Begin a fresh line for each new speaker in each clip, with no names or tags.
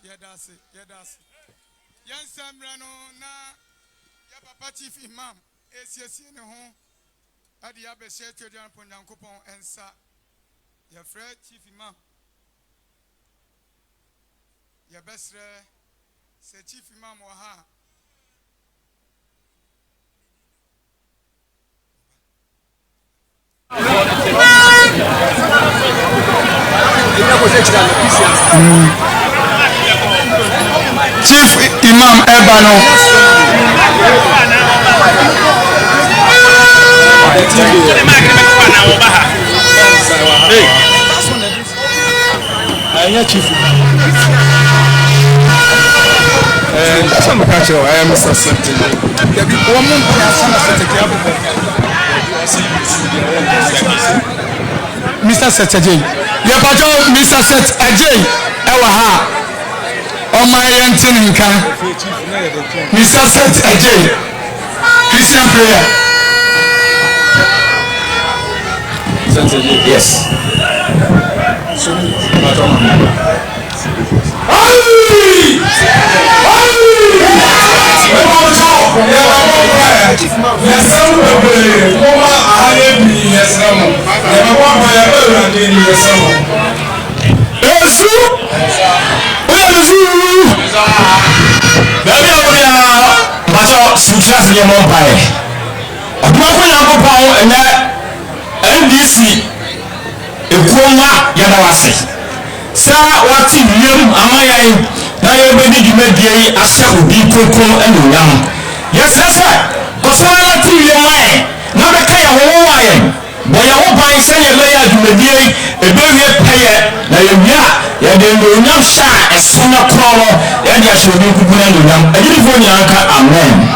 Yadasi. Yansamrano na ya papa chief imam esiesi ne ho ade ya be share to dan ponyankopon ensa ya frɛ chief imam ya besre se chief imam wa ha Chief Imam Ebano. Chief. I am Mr. Secretary. Mr. Secretary. Mr. Secretary. Ewaha. On my Yantinka, Mr. Set Ajay, Christian prayer. Yes.
Baby, Macho, Success in your mobile. A broken and NDC, a Kuma Yanawasi. Sir, what in you am I? Now you're ready to make a shall be Coco and Yam. Yes, that's right. Because I to your mind. Not a kind of Hawaiian. But your own by saying layer to the day, a baby payer, now you're no shy as soon as call, and you should be put on them. A uniform yanka, amen.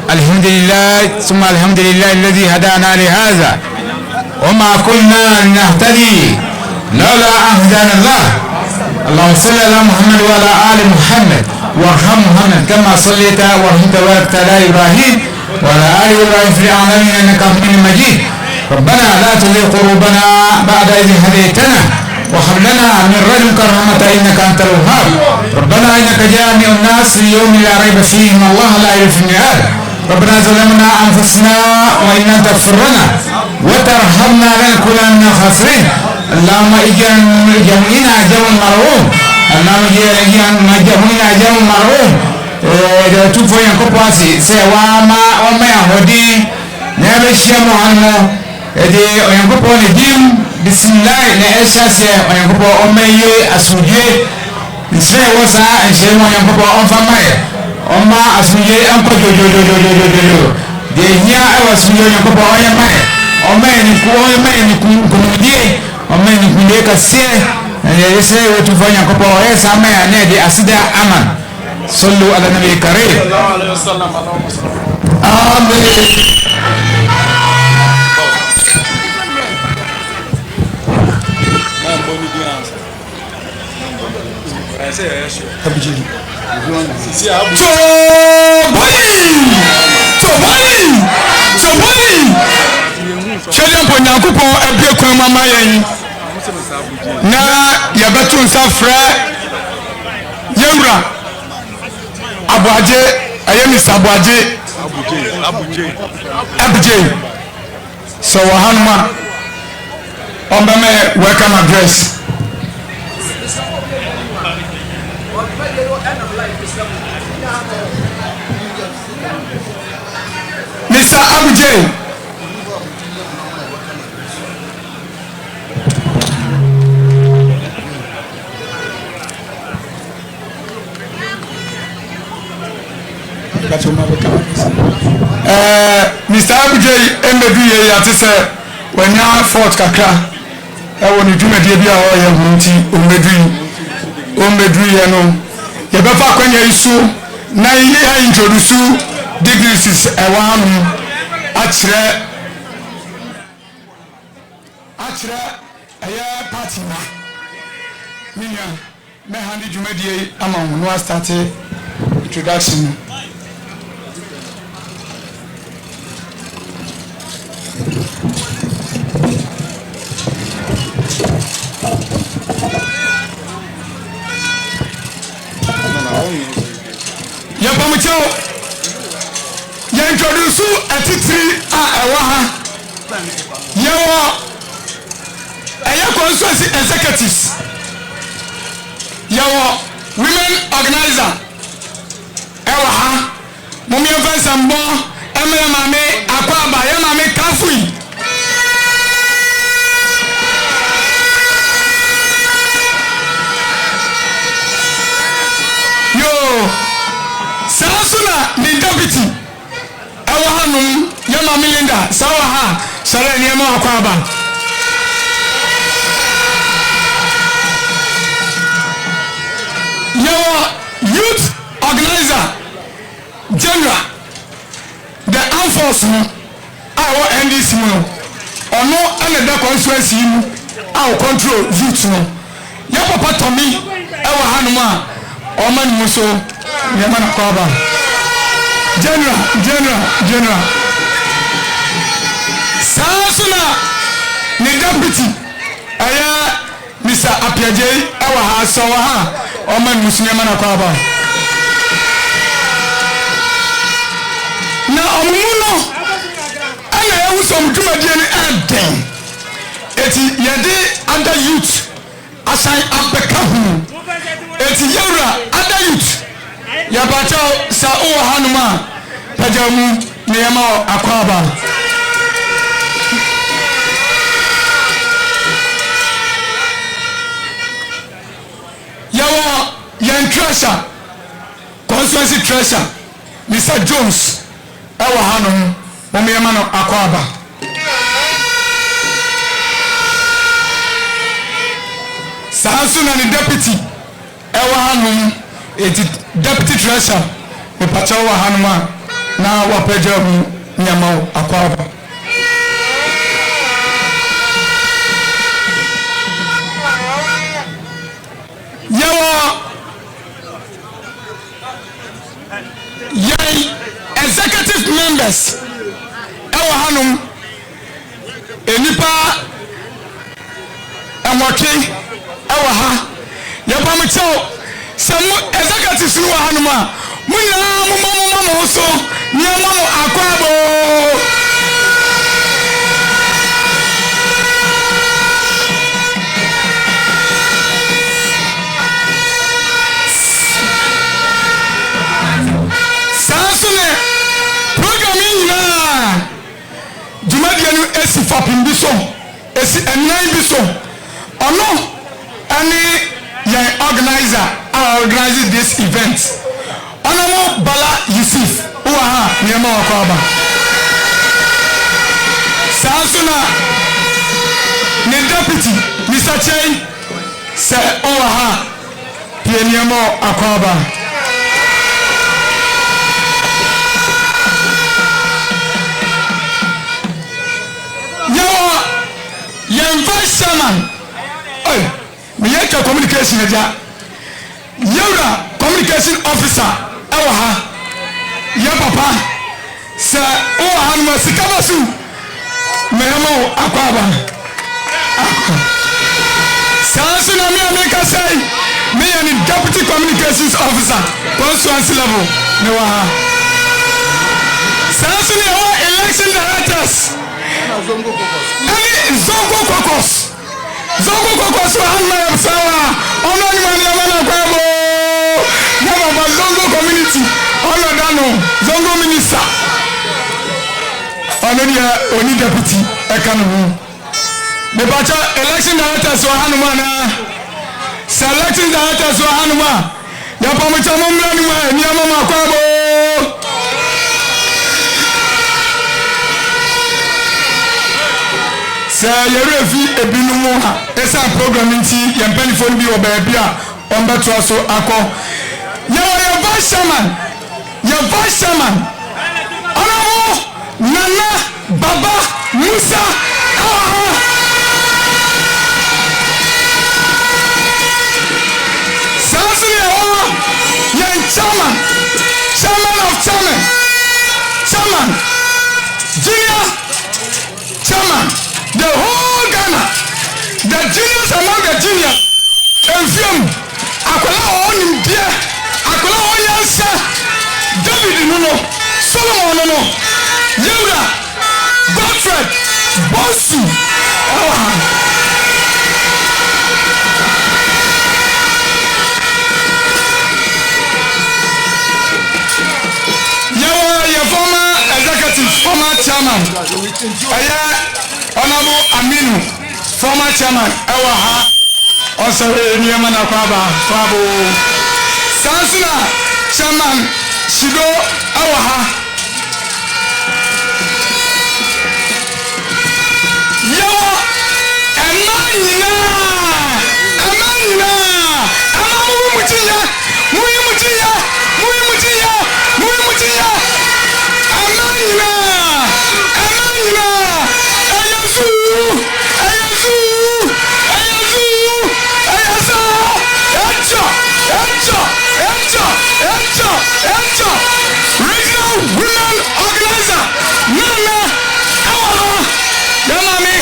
الحمد لله ثم الحمد لله الذي هدانا لهذا وما كنا نهتدي لولا أن هدانا الله. اللهم صل على محمد وعلى آل محمد وارحم محمد كما صليت ورحمت وباركت على إبراهيم وعلى آل إبراهيم في العالمين إنك حميد مجيد. ربنا لا تزغ قلوبنا بعد إذ هديتنا وهب لنا من لدنك رحمة إنك أنت الوهاب. ربنا إنك جامع الناس ليوم لا ريب فيه إن الله لا يخلف الميعاد. ربنا ظلمنا أنفسنا وإن لم تغفر لنا وترحمنا لنكونن من الخاسرين. اللهم اجعل جمعنا جمع مرحوم. اللهم اجعل جمعنا جمع مرحوم. تفو ينكوباسي سيواما وما يهودي نبشي محمد ede oyankopo ne dim bismillah na eshase oyankopo omeye asuje nse wosa ense mo oyankopo onfamaye oma asuje anko jojo de hia e wasuje oyankopo oyamaye omeye ni kumudie omeye ni kunde kase yese wetu fanya kopo esa maya ne di asida aman sallu ala nabi karim sallallahu alaihi wasallam. Amen.
Children for Nyakupo ebie kwa mama yen na yabetu nsa frɛ yewura Abuaje Mr. Abuaje so wahanma ombeme welcome address. Mr. Abuaje Mr. Abuaje embedu ye yate se wanya fort kakra ɛwɔ ne dwumadie bi a ɔyɛ ho nti ɔmmɛduru yɛ no yɛbɛfa akwanya yi so na yɛ introduce degrees ɛwɔ hanom akyerɛ ɛyɛ party na minya mɛhande dwumadie yi ama ho no astarte introduction no. Yapamucho ya introduce atitiri a ewa ha yawo aya constituency executives yawo women organizer ewa ha mumye fansambo emre mame akwaba ya mame kafui Sasuna ni deputy ewa hanum yama milinda sawa ha sare ni ema akwaba your youth organizer general the armed force no our NDC no ono ene da constituency mu our control youth no ya papa Tommy ewa hanum a o man mu so yamana kwaba general Sasuna ni deputy aya Mr. Apiaje ewa ha so ha o man musunya mana kwaba na omuno ana ya wusom dwumadie ni eden eti yede under youth asan abeka hu eti yawra under youth ya bacha sa o hanuma pajamu ne yama akwaba yawa yan treasure constituency treasure Mr. Jones ewa hanum mo yama no akwaba Sasuna ni deputy ewa hanum eti deputy treasurer me pacha wa hanuma na wapeja mu nyama akwaba yawa yai executive members ewa hanum enipa amwake ewa ha yaba mchao samu executives ni wa hanuma munya mumamo so nyama akwabo Sasune program ina jumadia nu esi fapim bi so esi enan bi so ono ani ya organizer organizing this event Honorable Bala Yusuf uwa nyema wakwaba Sasuna ni deputy Mr. Chey se uwa pie nyema akwaba yawa yen vice chairman me yeka communication eja yura communication officer ewa ha ya papa sa o hanuma sikabasu memo akwaba Sasuna me ameka say me any deputy communications officer constituency level me wa ha Sasuna o election directors any zongo kokos wa hanuma sawa ono ni mani amana kwabo na zongo community ono dano zongo minister ono ni oni deputy ekanu me bacha election directors wa hanuma na selecting directors wa hanuma ya pamoja mumla ni amama kwabo Yerefi ebinumu ha esa program nti ye mpanifo bi obabi a ombeto so akọ ye vice chairman Honorable Nana Baba Musa Sansini ye chairman of chairman junior chairman the whole Ghana, the juniors among the juniors, Akyem, Akola on dear, Akola on Yansa, David Nuno, Solomon Nuno, Yehuda, Godfred, Bosu, your former executive, former chairman, Honorable Aminu, former chairman, Ewaha, also Niyama Nakwaba, Fabo, Sansuna, chairman, Shido, Ewaha, Yawa, Amanina, Regional Women Organizer, Nana, Yamami,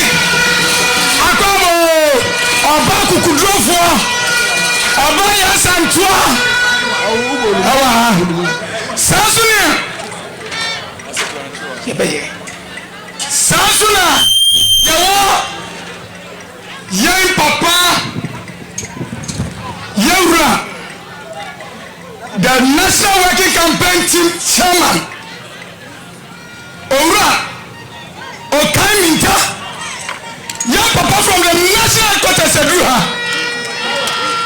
Akwabo, Oba Kukudrofo, Oba Yasantua, Sansuna, Yawa, Yang Papa, Yura, the National Working Campaign Team Chairman, Ora, Okaiminta, young papa from the National Headquarters Edruha,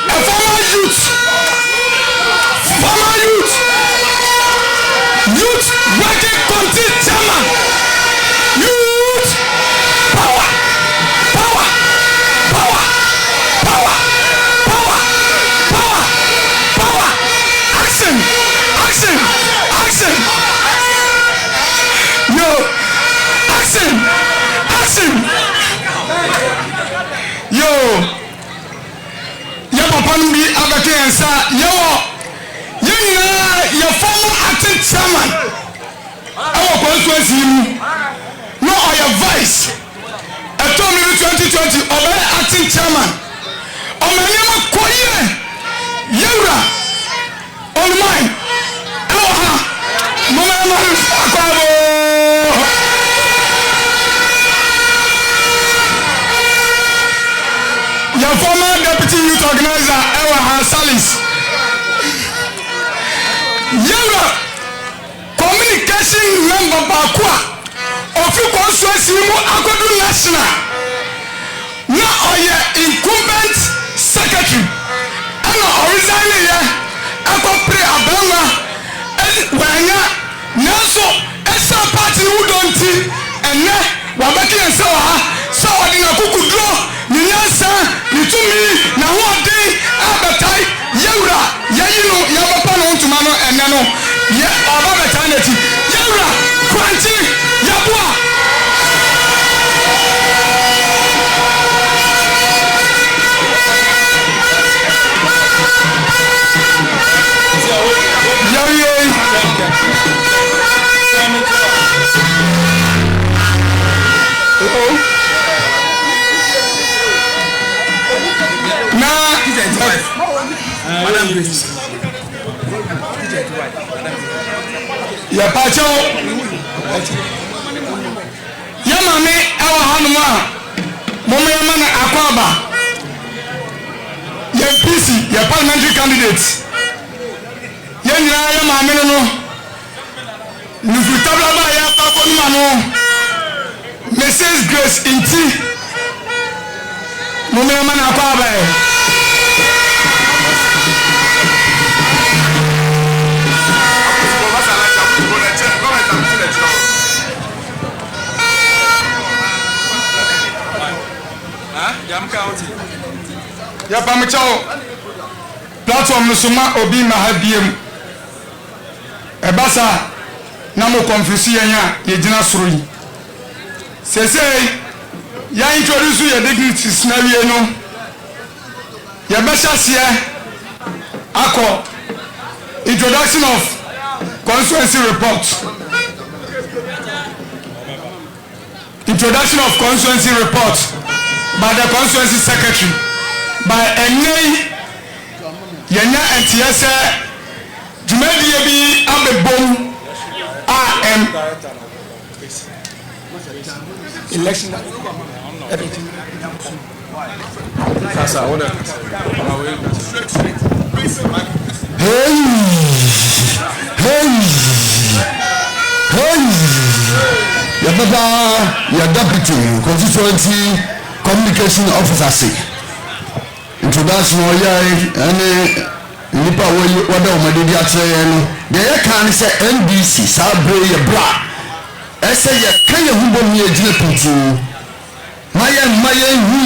a former youth working committee chairman, youth power, action, yo, ya papa numbi abake ensa, yo, your former acting chairman, our constituency, no, or your vice, a 2020, or acting chairman, or my name of Koye, Yura, on mine, Mama, your former deputy youth organizer, Ewa Salis. Yellow communication member Bakwa of your constituency, Akodu National. Now, are you incumbent secretary? And originally, Ako Pre Abama, when Naso, Esa party who don't see, and Wabaki and so I didn't cook draw. Niyansa, nitumi, na huade, abatai, Yura, Yayino, Yabapano, Tumano, and Nano, Ye, Ababataneti, Yura, Quanti, Yabua. Ya pacho ya mame awa hanuma momo ya mana akwaba ya PC ya parliamentary candidates ya nyira ya mame no nufutabla ba ya papa no mano Mrs. Grace Inti momo ya mana akwaba Ya pamchao platform musuma obi mahabiem. Ebasa na mo confuse yanya ye gina soro yi. Sese ya introduce your dignitaries na wie no. Ya besha sia ako introduction of constituency report. Introduction of constituency report by the constituency secretary by Enei Yenya NTS Jumedi Ebi Abebom AM election
your deputy constituency communication officer introduction any nipa wada omadi akyere no de kan say NDC sabre bra ese ye kan ye hubom ye gina pintin maye hu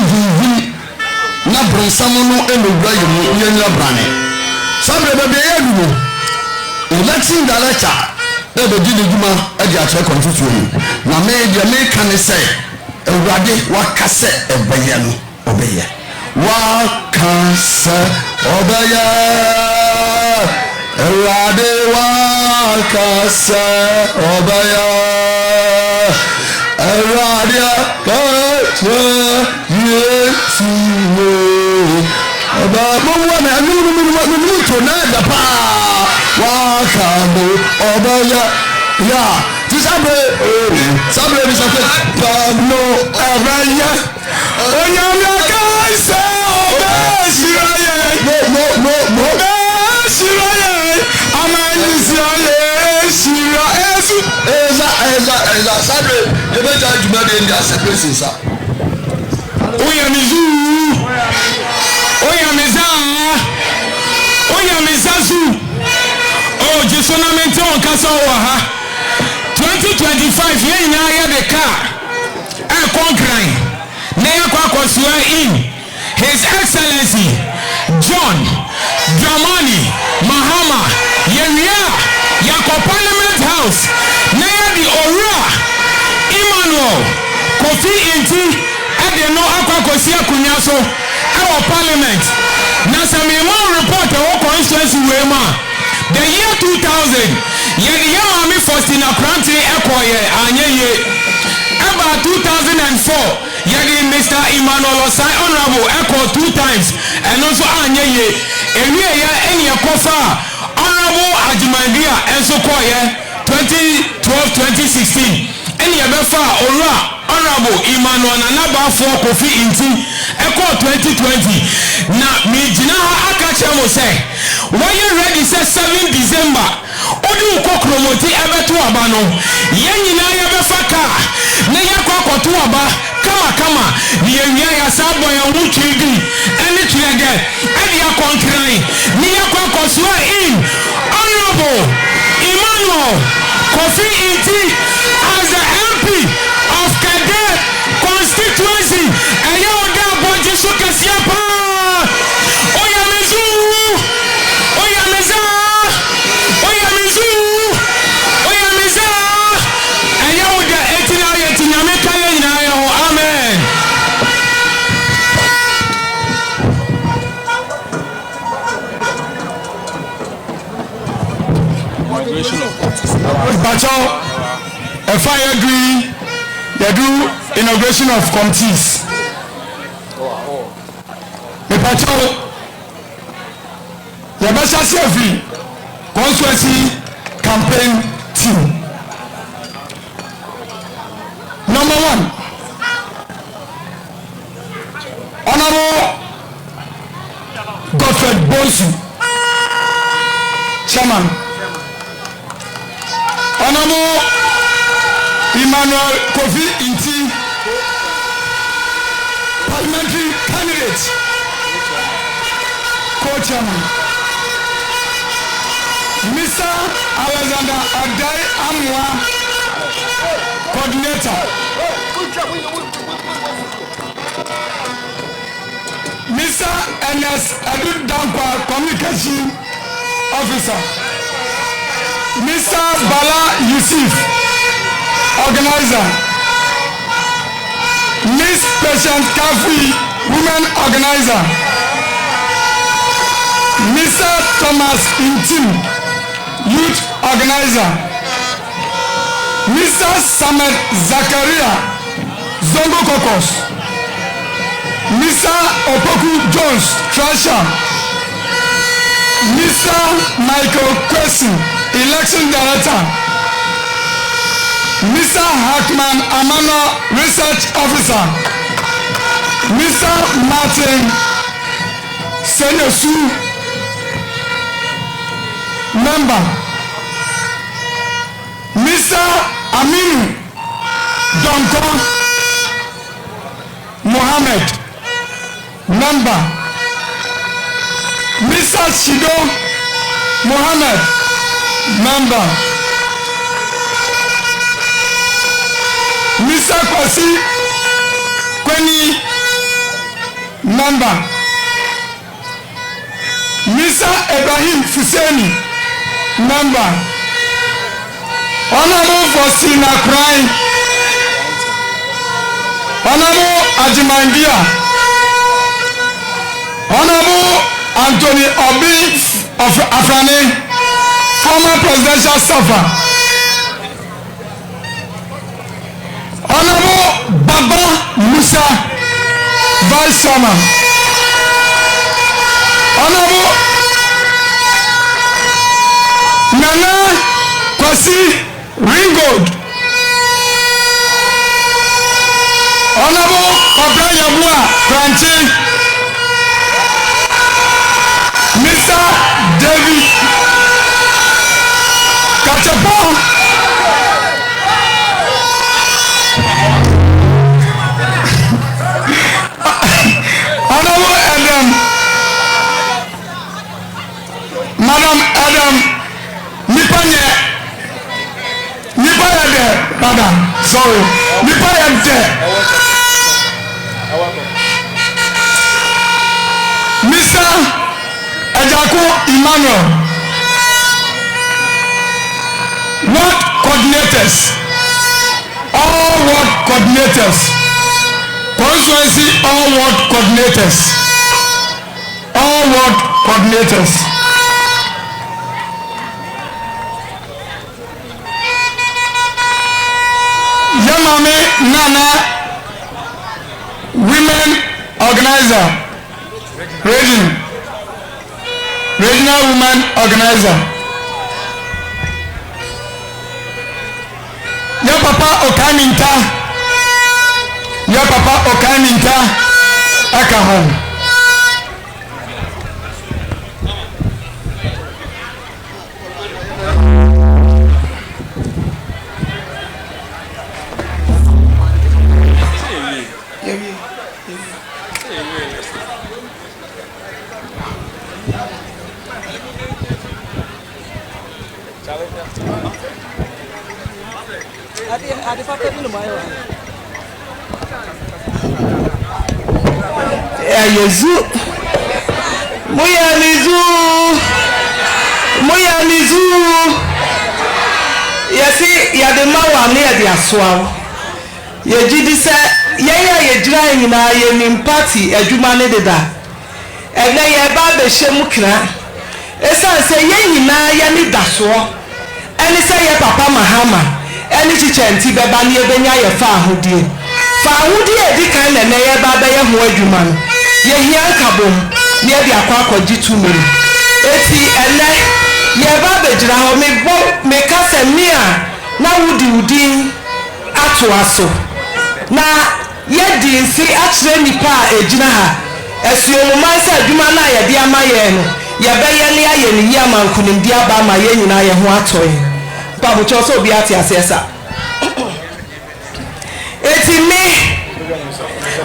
na bronsam no enowura ye nyira brane sabre be ye du election director e be di djuma e di akyere constituency na me kan say ewurade wakase ebeye no obeye wakase obeye ewurade wakase obeye ewurade kase yesu oba mo na nu to na da pa wakamo obeye ya sabre ni sabre Pablo Avaya Oyama kaise obesiraye no besiraye amanisiaye sira esu eza sabre ebeja jumade ndi asepesi sa
oyamizazu o jesonamente on kasa wa ha 2025 yen na ya de car e concran na ya kwa in His Excellency John Dramani Mahama Yeria Yako Parliament House na ya di Ora Emmanuel Kofi Inti ade no akwa kosi akunya so our parliament na samemo report our constituency we ma the year 2000 yedi yamami Faustina Kranti ekoye anyeye about 2004 yedi Mr. Emmanuel Osai honorable echo 2 times and also anyeye ewie ya eni ekofa honorable Ajimandia enso koye 2012-2016 eni ebefa ora honorable Emmanuel Nanaba for Kofi Inti echo 2020 na mijina akache mo say why you ready say 7 December odi ukokromoti ebeto aba no yenyina yebefa ka na yakwakoto aba kama ni yenye ya sabo ya wuchigi eni twege edi akonkran ni yakwakoso in honorable Emmanuel Kofi Inti as the MP of Kade Constituency eya oda boje so kasia pa
Bacho, a fire agree, they do inauguration of committees. The Bacho, the Basha Sefi, constituency campaign team. Number 1, Honorable Godfred Bonsu, Chairman. Honorable Emmanuel Kofi Inti, parliamentary candidate, co-chairman. Mr. Alexander Adai Amwa, coordinator. Mr. Mr. Ernest Edu Dankwa, Communication Officer. Mr. Bala Yusuf, Organizer. Miss Patient Kafi, Women Organizer. Mr. Thomas Intim, Youth Organizer. Mr. Samet Zakaria, Zongo Kokos. Mr. Opoku Jones, Treasurer. Mr. Michael Kwesi, Election Director. Mr. Hackman Amano, Research Officer. Mr. Martin Senyosu, Member. Mr. Aminu Donko Mohammed, Member. Mr. Shido Mohammed, Member. Mr. Kwasi Kweni, Member. Mr. Ibrahim Fuseni, Member. Honorable Fosina Krai, Honorable Ajimandia, Honorable Anthony Obi of Afrane, former presidential staffer. Honorable Baba Musa, Vice Chairman. Honorable Nana Kwasi Ringgold. Honorable Kobra Yabua Kranchi. Mr. David Kachapo. Honorable Adam, Madam Adam Nipanye, Madam, sorry, Nipanye, Mr. Ejako Emmanuel, ward coordinators, all ward coordinators. Constituency, all ward coordinators. All ward coordinators. Yamame Nana, Women Organizer. Regional Women Organizer. Ya Papa Okaminta. Your Papa Okaminta Akyem.
Yezu Muyanizu Yesi yadema wa ne yade asoa yegidi se yeya yegira nyina ye nim party adwuma ne deda ene ye ba be hyemu kra esan se ye nyina ye ne daso ene se ye papa mahama ene chichenti beba ne ebenya ye fa ahodie edi kan ne ye ba be ye ho adwuma no ye hia kabom ne de akwa akwaji tumuru eti ene ye ba be gira ho me kasa mi a na wudi ato aso na ye di nsi akire nipa a ejina ha esuomu man se adwuma na ye de ama ye no ye be ye ne aye ne yi amankunim di aba ma ye nyina ye ho atoye pa bo cho so bi ate asesa eti mi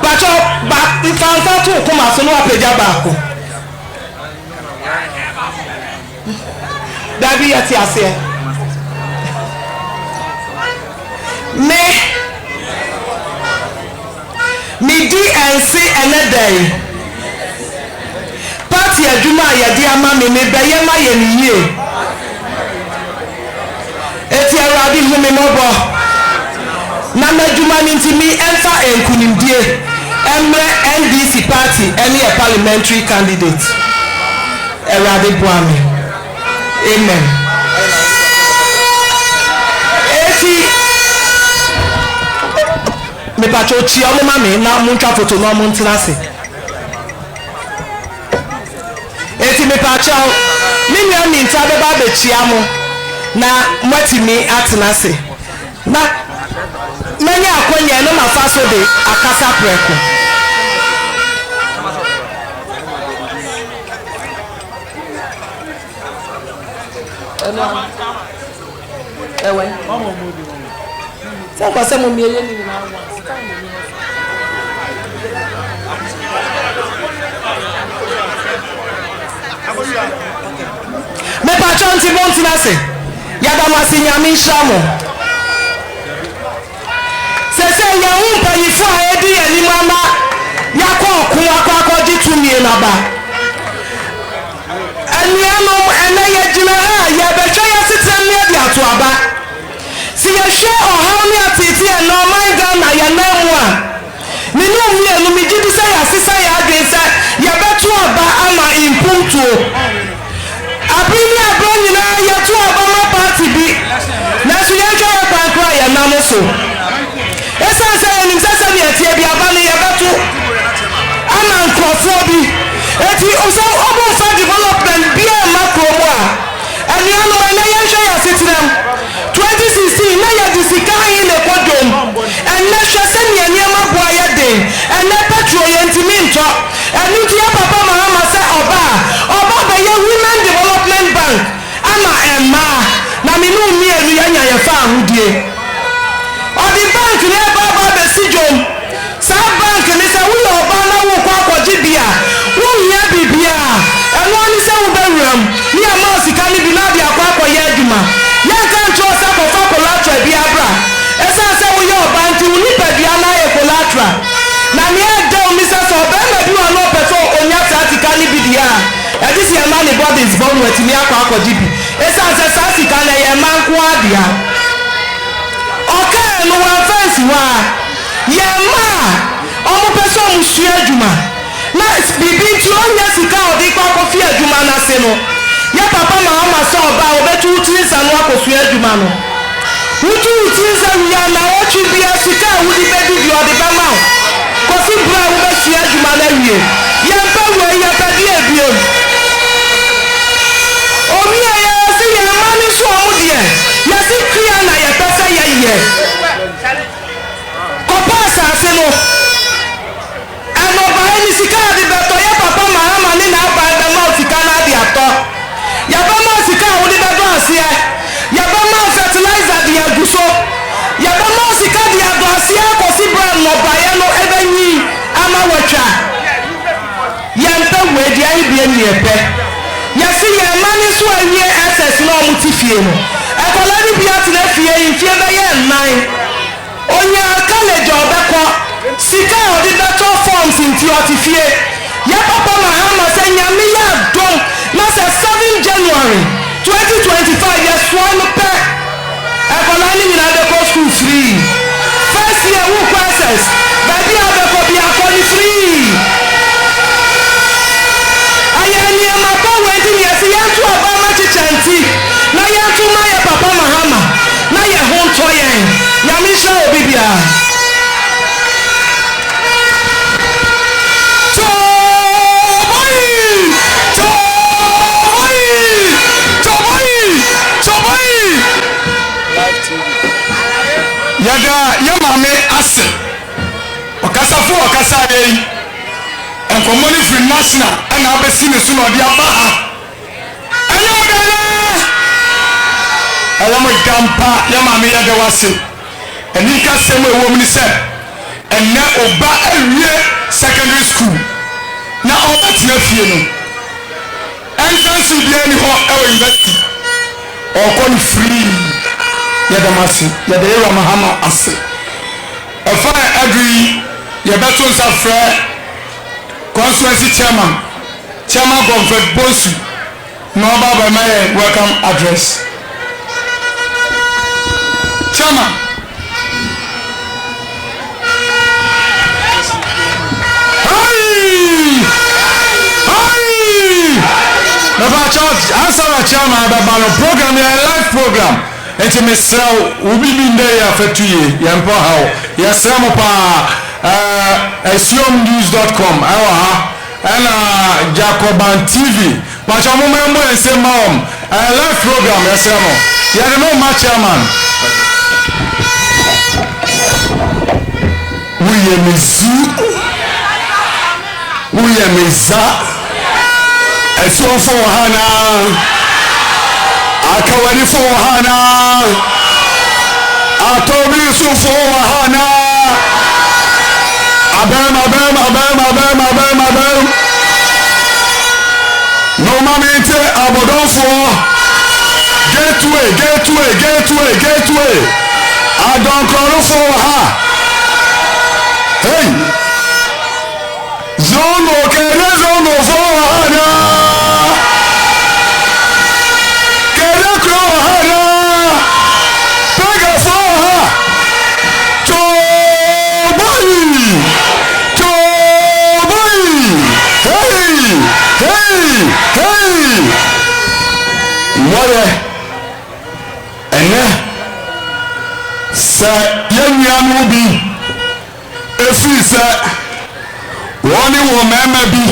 Pacho ba ifanfa to kuma so no apeja baako Dabi ati ase me di NC enedai yɛde ama me bɛyɛ ma yɛ ne yie eti awurade hu me mmɔbɔ na m'adwuma no nti me ɛmfa nkunimdie ɛmmerɛ NDC party ɛne yɛ parliamentary candidate awurade boa me amen eti me patro chi ọmụ mami na mụ ntwa foto na ọmụ ntena ase eti me patro mi nua mi nta beba bechia mụ na mwati mi atena ase na menya akonye no mafa so de akasa preko ewe se kwa se mo mi eye ni na wa me patro nti mo ntina se yadamasi nyame nhyamo sese ya umpa yifo a edi ani mama yakọ ku akọ di tumie na ba aniano ene ye jina ha ye betwa ya sitem ne di ato aba si ye hwe ohaw ne atiti e no man ga na ye na mu a ninu mi enu mi gidi se ya sisa ya adwensa ye beto aba ama impunto abini abro nyina ye to aba ma party bi na so ye twa ya kwankwa ye na mo so esa se ni sasa ni etie bi aba ne ye beto ama nkrofo bi eti oso obo fa development bi e makromo a ani anu na ye hwe ya sitem 2016 na ye disika yin le kodom en na hwe se ni aniema boa ye den en na petrol ye ntimi nto enu ti ya papa mama se oba be ye women development bank ama emma na me no mi elu ya nya ye fa ahudie odi bank ne baba be sijom sa bank ni se wo oba na wo kwa kwaji bia wo hia bibia enu ani se wo bewuram ni ama sika ni bi na dia kwa ye adwuma ya kan tro sa ko fa collateral bi abra esa se wo ye oba nti wo ni pedua na ye collateral na me ade o mi se so be na bi wo no peso onya sika ni bi dia edi si ema ni body is born with me akwa kwaji bi esa se sa sika na ye man ko adia okay no one fancy wa ye ma omo peso mu sua adwuma na bibi ti onya sika odi kwa kofi adwuma na se no ya papa mama so oba obetu utinsa no akosua adwuma no wutu utinsa ya na ochi bia sika wudi bedi bi odi ba ma kofi bra wo be sua adwuma na wie ya mpa wo ya padi ebio omi ya si ya mani so omo de ya si kria na ya pesa ya ye kopa asase no eno ba ni sika de beto ya papa mama ni na ba da ma sika na de ato ya ba ma sika wo de beto asia ya ba ma fertilizer de aguso ya ba ma sika de ado asia ko si bra no ba ya no ebenyi ama watwa ya mpa we de ai bia ni epe ya si ya mani so awie access no mu ti fie no ekola ni bia tena fie yin fie ba ye nnan onya college obekọ sika odi beto forms inti oti fie ya papa mahama se nyame ya dom na se 7 January 2025 ya swan pe ekola ni nyina de go school free first year who classes baby abeko bi akoni free ayani ma pa wendi ni ese ya tu aba ma chichanti na ya tu ma ya papa mahama na ya honto yen nyame sha obi bia
yada yamame ase okasafo okasare enkomoni free national ana abesi ne so no dia ba ha ana odana ayamo dampa yamame yada wase eni ka semo ewo mni se enne oba awie secondary school na obatia fie no entrance bia ni ho e university okon free yadamasi yadera mahama ase efa adri yebeto nsafre constituency chairman Comfort Bosu number by my welcome address. Chairman. Never church, answer the chairman about the program, a live program. It's a missile, we'll be in there for 2 years. Yampo how? Yes, I'm Asuom.com. And Jacoban TV. But I'm a member and say, Mom, a live program, yes, I'm. You know, my chairman.
We are Asuom for Hana, Akawani for Hana, Atobi for Hana, Abem. No mamite abodon for gateway. I don't call for her. Hey, Zono for Hana. Yanubi, if we say, one woman may be,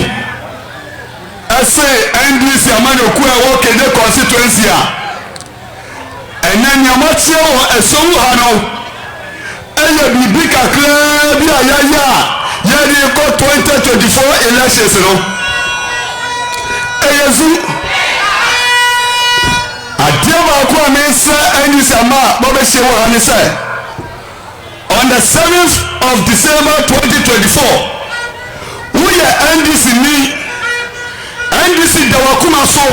I say, NDC Kade Constituency, and then Yamacho, a song, and you be a club, you got 2024 elections. On the 7th of December 2024, we are NDC Dawakumaso,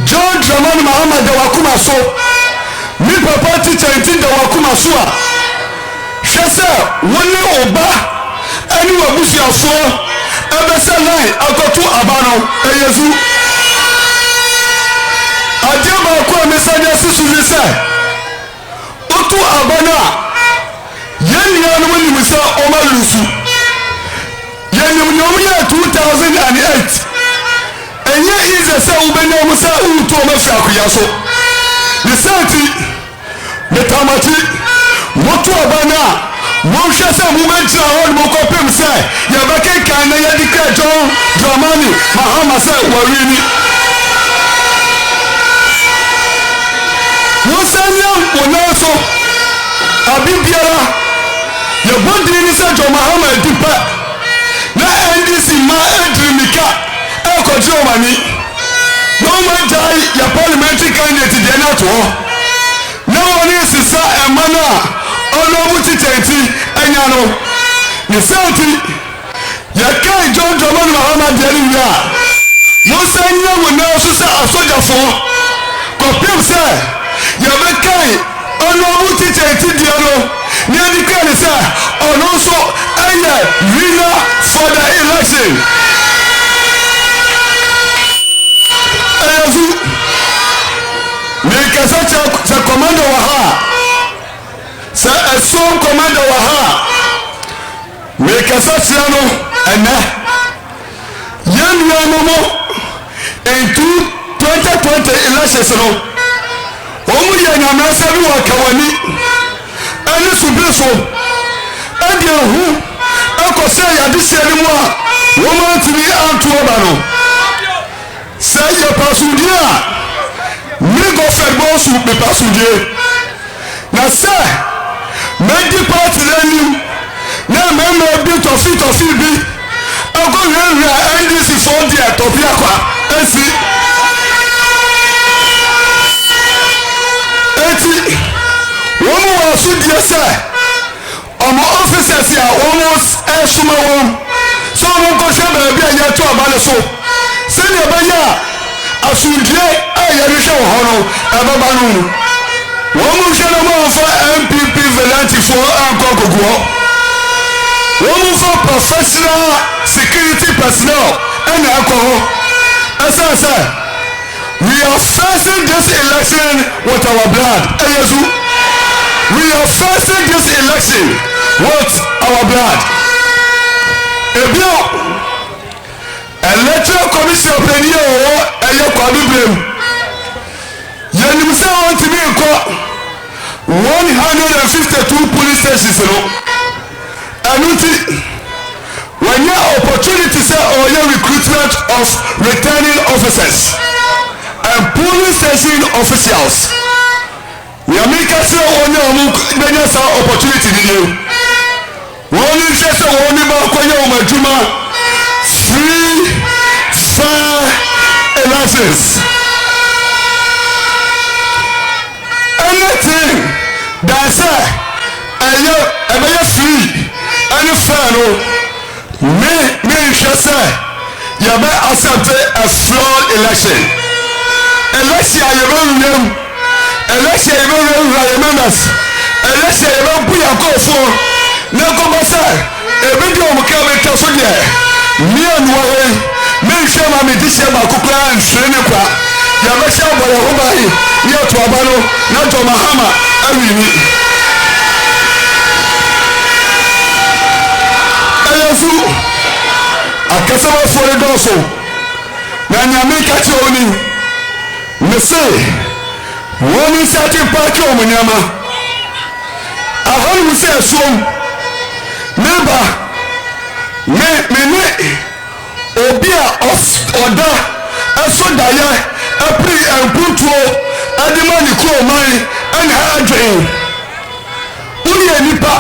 John Dramani Mahama Dawakumaso, mi papa teacher Dawakumaso. Shasa, one oba, any wabusia for, ebesa line, akotu abano, eyezu. Adiaba kwa mesaja susu otu abana. Yen yan wani musa Omar Lusu. Yen yomya 2008. Enye ize sa ubenya musa uto mafia kuyaso. Nisanti metamati motu abana monsha sa mumentra hon mokopem sa yabake kana yadika John Dramani Mahama sa warini. Musanya wonaso abibiara your body is a John Mahama Dipa. Na NDC ma Edrimika Eko Germany. No man die your parliamentary candidate dey not war. No one is sa emana olobuti tenti enyano. Ni senti ya kai John Dramani Mahama dey ya. No sanya we na so sa asoja fo. Kopim say ya be kai olobuti tenti diano. Nearly can say, and also a winner for the election. Make a such a commander Waha. Say a strong commander Waha. Make a such and young Yamomo in 2020 elections. Only an Amasabi Wakawani. And this will be so. And you who I could say at this anymore. Woman to be out to Obano. Say your passenger. Nigga fed boss will be passenger. Now, sir, make the party then you. Now, member a bit of it of it be. I'll go here and this is all the Topiaqua. And see. Woman was so dear, sir. My officers here almost a summer one. So I'm going to be a year to a balasso. Send your baya. I should lay a yerisha honor, a babanu. Woman shall amount for MPP Velati for Uncle Go. Woman for professional security personnel and alcohol. Sir, we are facing this election with our blood. We are facing this election with our blood. Electoral Commission of the year, Yanimsa want to be in court 152 police stations. When you have opportunity say or your recruitment of returning officers and police station officials, we are making sure only opportunity in you. One is just only about free, fair elections. Anything that's free and fair. Me just say you may accept a flawed election. Election you will election you will members. Election you will be a go for. No go say a video will come in for there. Me and worry. Me share my medicine my kukla and shrenikwa. You may share by your home near to Abano, not to Mahama. Akasaba for the doso. Na nyame kache oni. Me say, one is certain party o munyama. Ahon we say Asuom. Neighbor, me obia oda aso daya apri emputuo adima ni ko man ana adwen. Uni nipa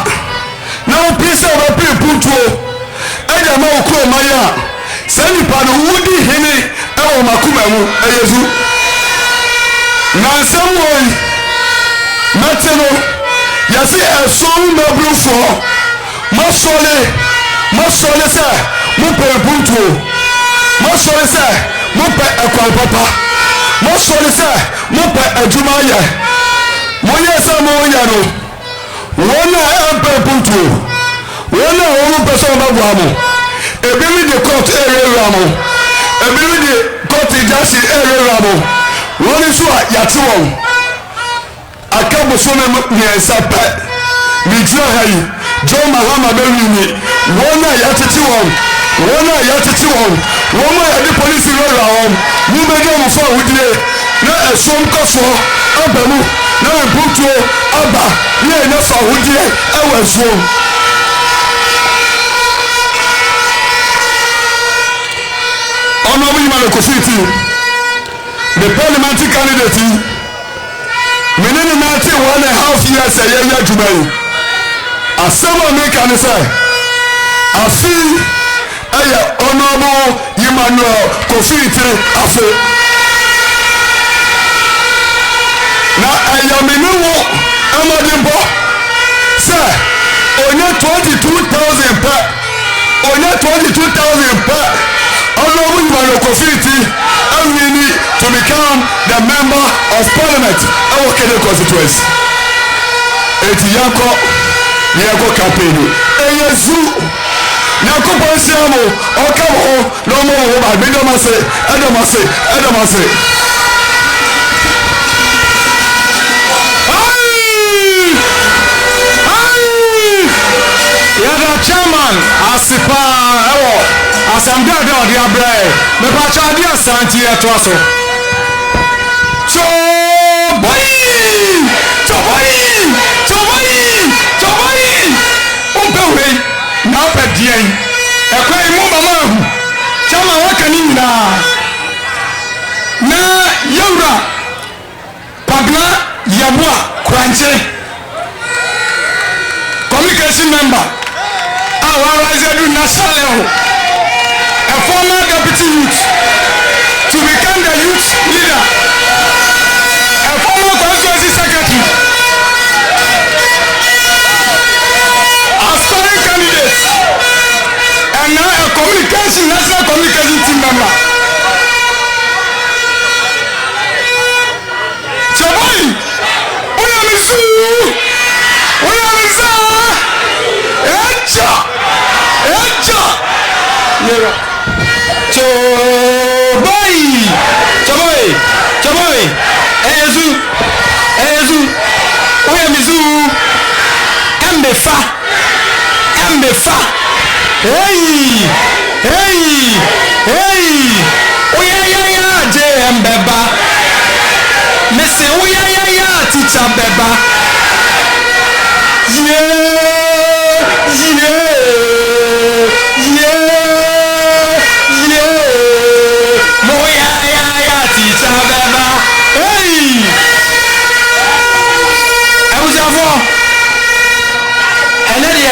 na opisa wa pri emputuo ɛyɛ ma okuro maya sɛ nipa no wudi hene ɛwɔ makoma mu ɛyɛzu na nsɛm wɔyi mɛte no yɛse ɛsom mɛburufoɔ mɔsɔle sɛ mopɛ mpuntuo mɔsɔle sɛ mopɛ ɛkwan papa mɔsɔle sɛ mopɛ adwuma yɛ moyɛ sɛ moyɛ no wɔn a ɛmpɛ mpuntuo wọ́n náà wọ́n pẹ́ sọ́wọ́n bá bu àmọ́ ebi mi di court ẹ̀rẹ́ àmọ́ ebi mi di court ìjásí ẹ̀rẹ́ àmọ́ wọ́n ní sọ yàtí wọn akábùsùn mìẹ̀nsá pẹ́ nìgyina ha yìí John Mahama bẹ́ẹ̀ ni wọ́n náà yàtìtì wọn wọ́n mọ̀ yàtí polisi rọ̀rọ̀ àwọn ní bẹ́ẹ̀ ní fún àwùjẹ náà ẹ̀sùn kọ́fọ́ abẹ́mu náà ìbútuo abà ní ẹ̀ náà fún àwùjẹ ẹ̀wọ̀ ẹ̀sùn. Honorable Imam Kofiti, the parliamentary candidate, menene na te 1.5 years a year Jubai. Asama make an say. Afi aya Honorable Imam Kofiti afi. Na aya menene amadimbo. Sir, onye 22,000 per. Onye 22,000 per. Honorable Imam Kofiti Awini to become the member of parliament our Kade Constituency. Eti yako campaign. Eyezu yako ponsiamo okamo no mo ho ba edomase.
Yada chairman asipa ewo asamde ade odi abre me pa cha ade asanti eto aso choboyi umpewe na pedien ekwe mu mama hu chairman waka ni nyina na yawra pagla yabua kranche communication member our rising national level, a former deputy youth to become the youth leader, a former constituency secretary, aspiring candidate, and now a national communication team member. Chaboy,
hey hey hey oya JM beba me say oya teacher beba moya teacher beba hey abusafo ene de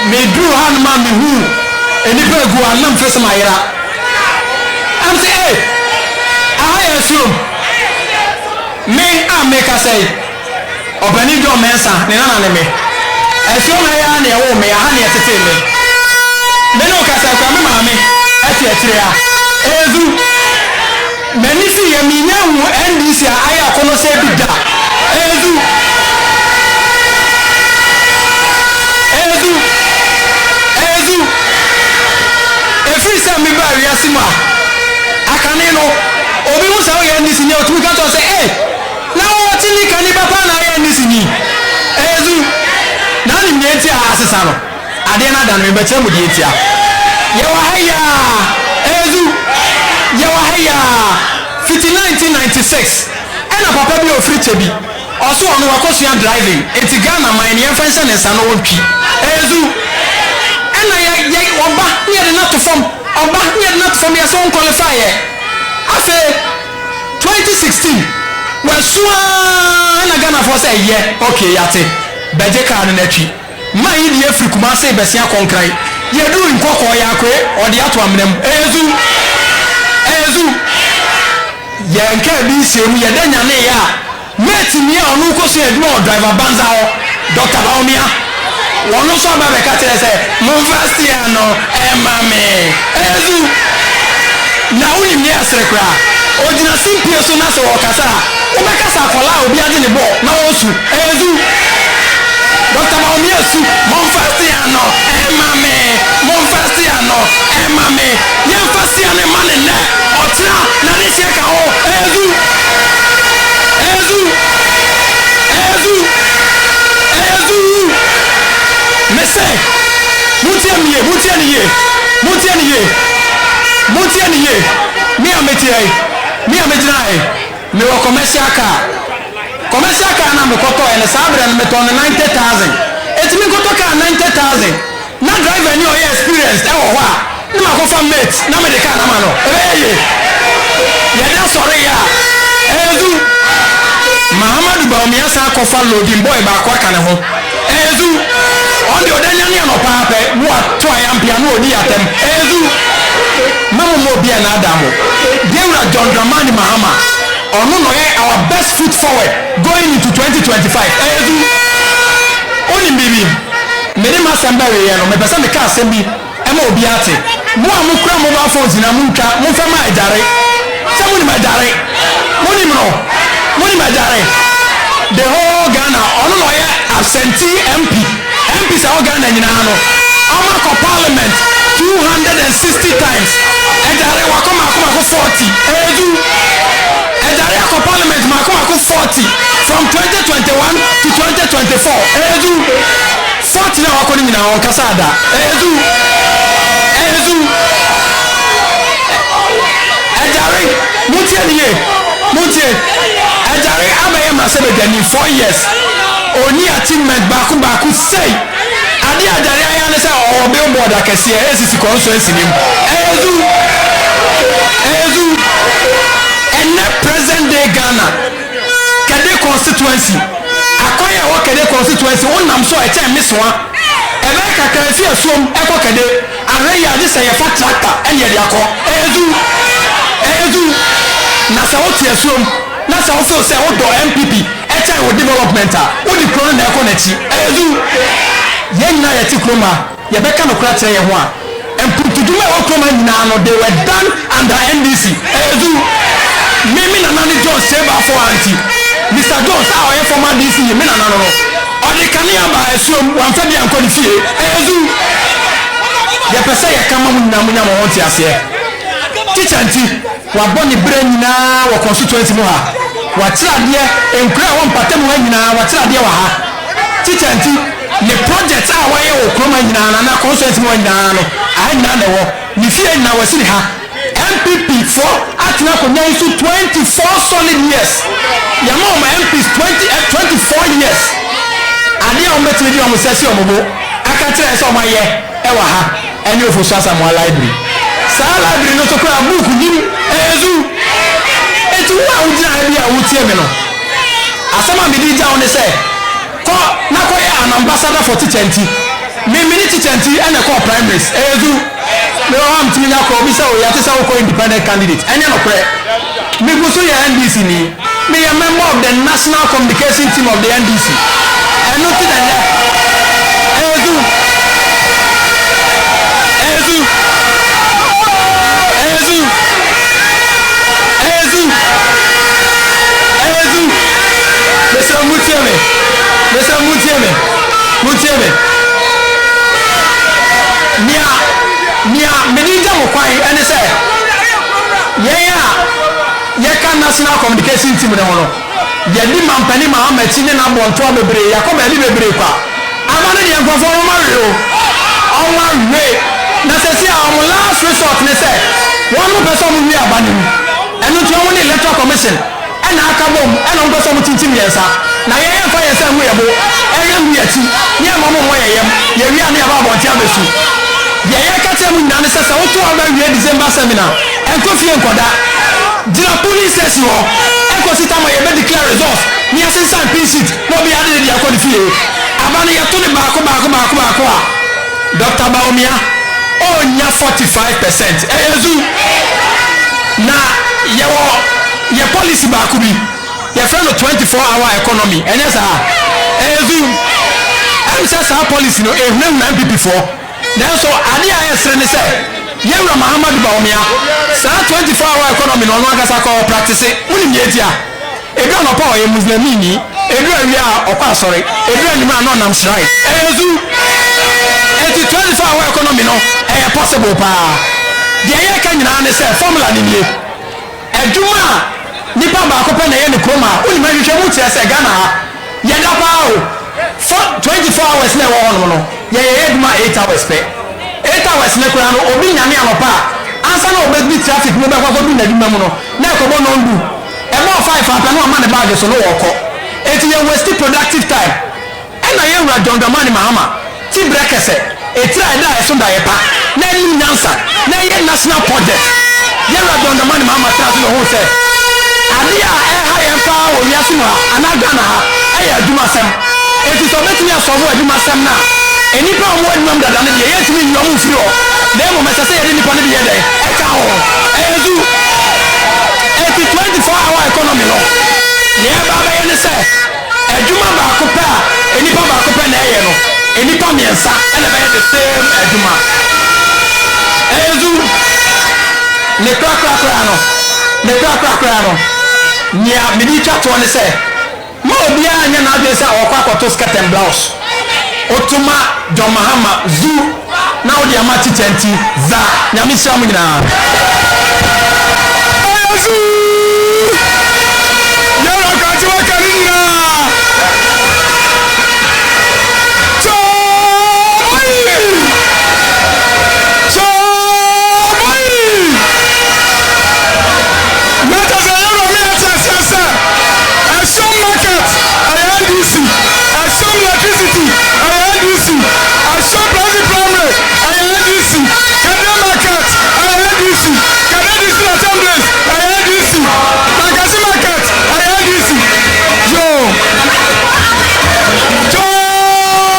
me duru han ma me hu enipa gu anam fese mayira am say hey I assume me make us say obani do mensa ne na ne me assume ya na ewo me ha na tete me no ka say kwa me ma me ati atire a ezu mani si ya mi nya hu NDC aya kono se bi da ezu every time me ba wi asima akane no obi mu sawo ya NDC ni o tumi ka to say eh na o ti ni kan ni papa na ya NDC ni ezu na ni mi enti asesa no ade na dan me be che mu di enti a ye wa haya ezu ye wa haya 1996 ena papa bi o free chebi oso onu wa kosia driving enti Ghana man ni enfense ne sa no wotwi ezu ena ye oba ni de na to form oba ni de na to form ye so qualify ye afe 2016 we sua na Ghana for say yeah okay yate beje ka na natwi man yi de afri kuma say besia konkran ye du nkoko ya kwe ode ato amnem ezu ye nka bi se mu ye danya ne ya mate mi a onu ko so eduma driver banza ho Dr. Baumia wono so ba be ka tere say mo vastiano mame ezu na uni mi asrekra ojina simpie so na so okasa o be kasa kola obi ade ne bo na osu ezu Dr. Baumia su mo vastiano mame mo vastiano mame ye vastiano mane ne otra na ne se ka o ezu mese mutie niye mi ametia me wo commercial car na me koto ene sabre na me to 90,000 etimi koto car 90,000 na driver ni o experience e wo ho a ni ma ko fa mate na me de car na ma no ye da sorry ya ezu Muhammadu Baumia sa ko fa loading boy ba kwa ka ne ho ezu on the odanya ni no pa pe wo to ayampia no odi atem ezu mamu mo bia na adamu Deura John Dramani Mahama ono no our best foot forward going into 2025 ezu oni bibi mede ma sambare ye no me pesa me ka asembi e ma obi ate mo amukura mo ba phones na munka mo fa ma idare se mo ni ma idare mo ni ma idare the whole Ghana ono no ye absentee MP sa Ghana nyina no ama ko parliament 260 times edare wa ko 40 edu edare ko parliament ma ko 40 from 2021 to 2024 edu 40 na wa ko nyina on kasada edu edare mutie edare amaye ma se be gani 4 years oni achievement baku say ade adare aya ne say o be board akese ACC constituency nim ezu ene present day Ghana Kade constituency akoya wo Kade constituency wonam so e che meswa ebe kakra fi Asuom eko Kade are ya de say fa tractor ene de akọ ezu na sa wo ti Asuom na sa wo feel say wo do MPP echa wo development a wo di kro na eko na chi ezu yen na yeti kroma ye beka no kra kire ye ho a emputuduma wo kroma nyina no they were done under NDC ezu mimi na nani John Seba for anti Mr. Jones a oye former DC me na no odi kania ba Asuom wan fa bia nkọ ni fie ezu ye pese ye kama mu na munya mo honti ase teacher nti wa boni bre nyina wo constituency mo ha wa tira de enkura wo mpatam wa nyina wa tira de wa ha teacher nti ne project a waye o kroma nyina na constituency mo nyina no a nyina na wo ni fie na wasiri ha MPP for atna ko nyan so 24 solid years yama o ma MPs 24 years ade o metri di o mo sesi o mo bo aka tire so o ma ye e wa ha eni ofo so asa mo library sa library no to ko book nim ezu etu wa udina bia wo tie me no asama me di ja on say ko na ko ya an ambassador for teachenti me teachenti and a call primaries ezu me o am timi na ko bi say o ya te say ko independent candidate enya no pre me go so ya NDC ni me a member of the national communication team of the NDC and not that ezu Mutieme Mia menija mo kwai ene se ye ka national communication team ne hono ye di mampani Muhammad ne na bonto bebre ya ko beli bebre kwa amane de nkofo mo mawe o onwa we na se si a mo last resort ne se won mo person mo wi abane mu eno to mo ne electoral commission ena aka bom ena mo person mo tintim yensa na ye fa yensa mu yebo eya mu yati ni ama mo yeyem ye wi ane aba bonti abesu ye ka temu nyane se wo to aba wi December seminar enko fie enkoda dira police station ho enko sita mo ye be declare results ni asensan pin sheet no bi ade de akọ de fie abane ye to ne baako a Dr. Baumia o nya 45% ezu na ye policy baako bi ye friend 24-hour economy enya sa ezu am say sa policy no ehun na MPP for then so ade a yesre ne say yewra Muhammad Baumia sa 24-hour economy no no agasa ko practice unim ye dia ebi ono pa o ye muslimi ni edu awia okwa sorry edu anima no nam shrine ezu 24-hour economy no possible pa dia ye ka nyina ne say formula ni nie aduma nipa ba ko pe na ye ne kroma unim ahwehwe mu tie say Ghana ye da pa o for 24 hours na wo hono no ye aduma 8 hours pe 8 hours na kura no obi nyame anopa ansa na obi traffic mo be kwa bi na aduma mu no na ko bo no ndu e mo 5 apa no ama ne bag so no wo ko eti ye waste productive time e na ye wura dondamani mahama ti brekese etira da e so da ye pa na ni nyansa na ye national project ye wura dondamani mahama tra so no ho se ade a e ha ye pa wo wiase no anaga na ha e ya aduma sem eti so betimi asobo aduma sem na enipa mo adum dada ne ye timi nyom firi o na mo mesese ye nipa ne ye dey e ka ho ezu eti 24-hour economy no ne ba ba ye ne se aduma ba ko pa enipa ba ko pa na ye no enipa miensa e na ba ye the same aduma ezu ne krakra no nia mini twa to ne se mo bia anya na ade se okwa koto skirt and blouse otuma John Mahama zu na odi amati tenti za nyame sia mu nyina azu yara ka ti wa kanina Asuom electricity, NDC, Asuom primary, NDC, Kade market, NDC, Kade district assemblies, NDC, Magazine market, NDC.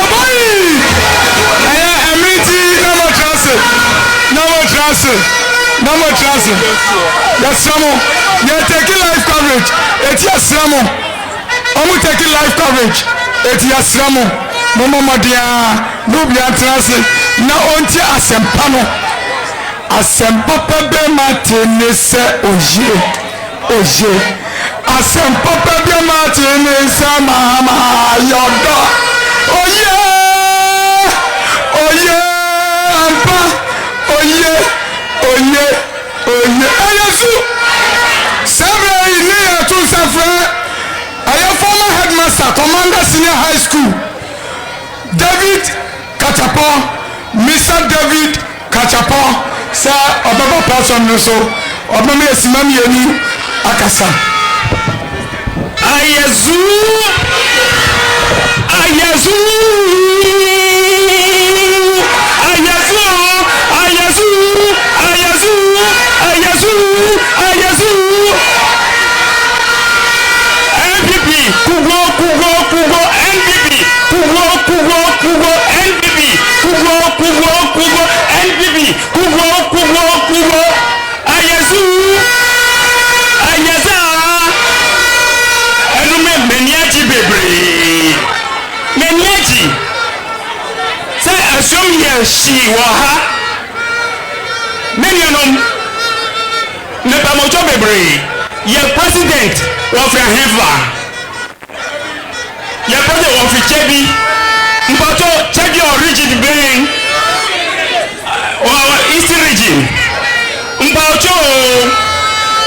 Boy, emiti no more trust. Yes, someone, you're taking live coverage. It's yes, someone. I'm taking live coverage. Eti asramu momo modia no bia transe na onti asempa no asempa pa be matene se oje asempa pa be matene se mama yodo oye ampa oye ayasu sabre ile to safra I am former headmaster, Commander Senior High School. The
David Kachapo, Mr. David Kachapo, sir, Obaba person no so, Obama Simam Yeni Akasa.
Ayazu, Ayazu, Ayazu, Ayazu, Ayazu, Ayazu, Ayazu. NPP, Kugo, Kugo, Kugo, NPP, Kugo, Kugo, Kugo, NPP, Kugo, Kugo, Kugo, NPP, Kugo, Kugo, Kugo, Ayazu, Ayaza. Meniaji bebre meniaji say Asuom ye shi wo ha menuanom ne pamojo bebre ye president of Heva ye president of Chebi mbato Chebi origin being or East region mbato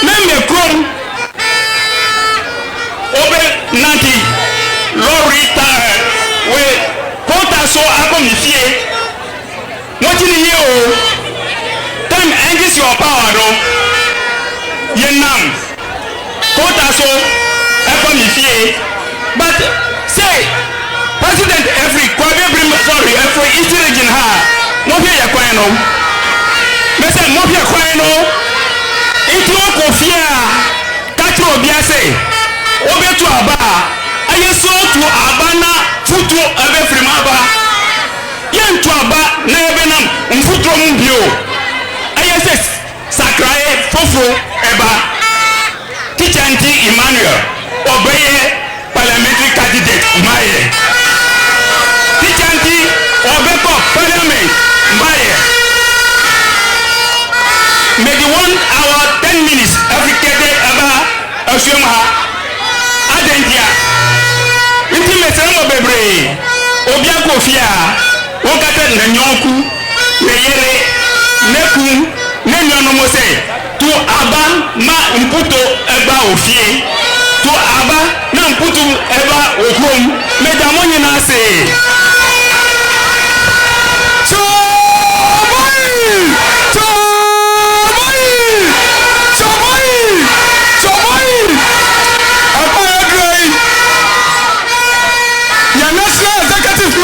me krom obe nanti lorry tire we kota so akomifie wọ́n ni yé o time engage your power no yé nam kota so akomifie but say president every east region ha mo fi yẹ kwan no mẹsẹ mo fi yẹ kwan no nti wọn kò fi a kátó obi ase obetu aba aye so tu aba na futu ebe frima aba ye ntu aba na ebe nam mfutro mbio aye se sakrae fofo eba teacher nti Emmanuel obeye parliamentary candidate maye teacher nti obeko parliament maye maybe 1 hour 10 minutes every day aba Asuom ha adentia nti mesere mo bebre obi akofia won kata na nyonku na yere neku ne nyono mo se tu aba ma mputo eba ofie tu aba na mputo eba okrom me da mo nyina se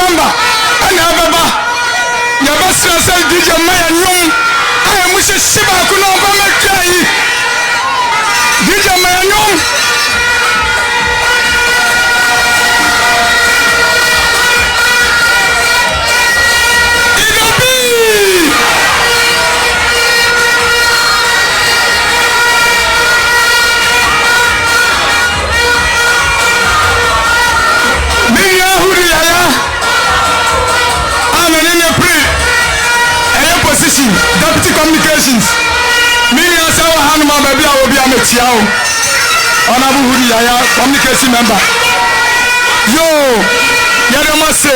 member and ababa yabasra say DJ Maya Nyom I am Muse Shiba kuno ba mekai DJ Maya Nyom Idobi Minya huri yaya Deputy Communications Miriam Sawa Hanuma baby I will be a metiao Honorable Hudi Yaya communication member Yo Yadamase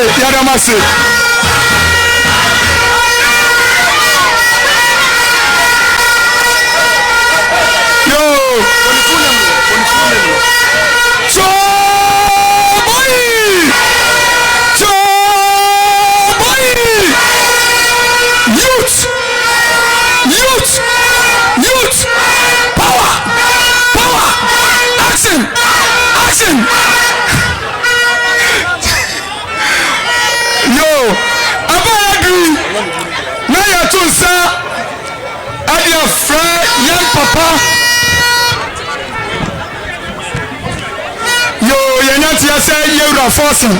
Yo Youth power action yo abadu na ya tunsa adia friend young papa yo yenati ya say yewra forcing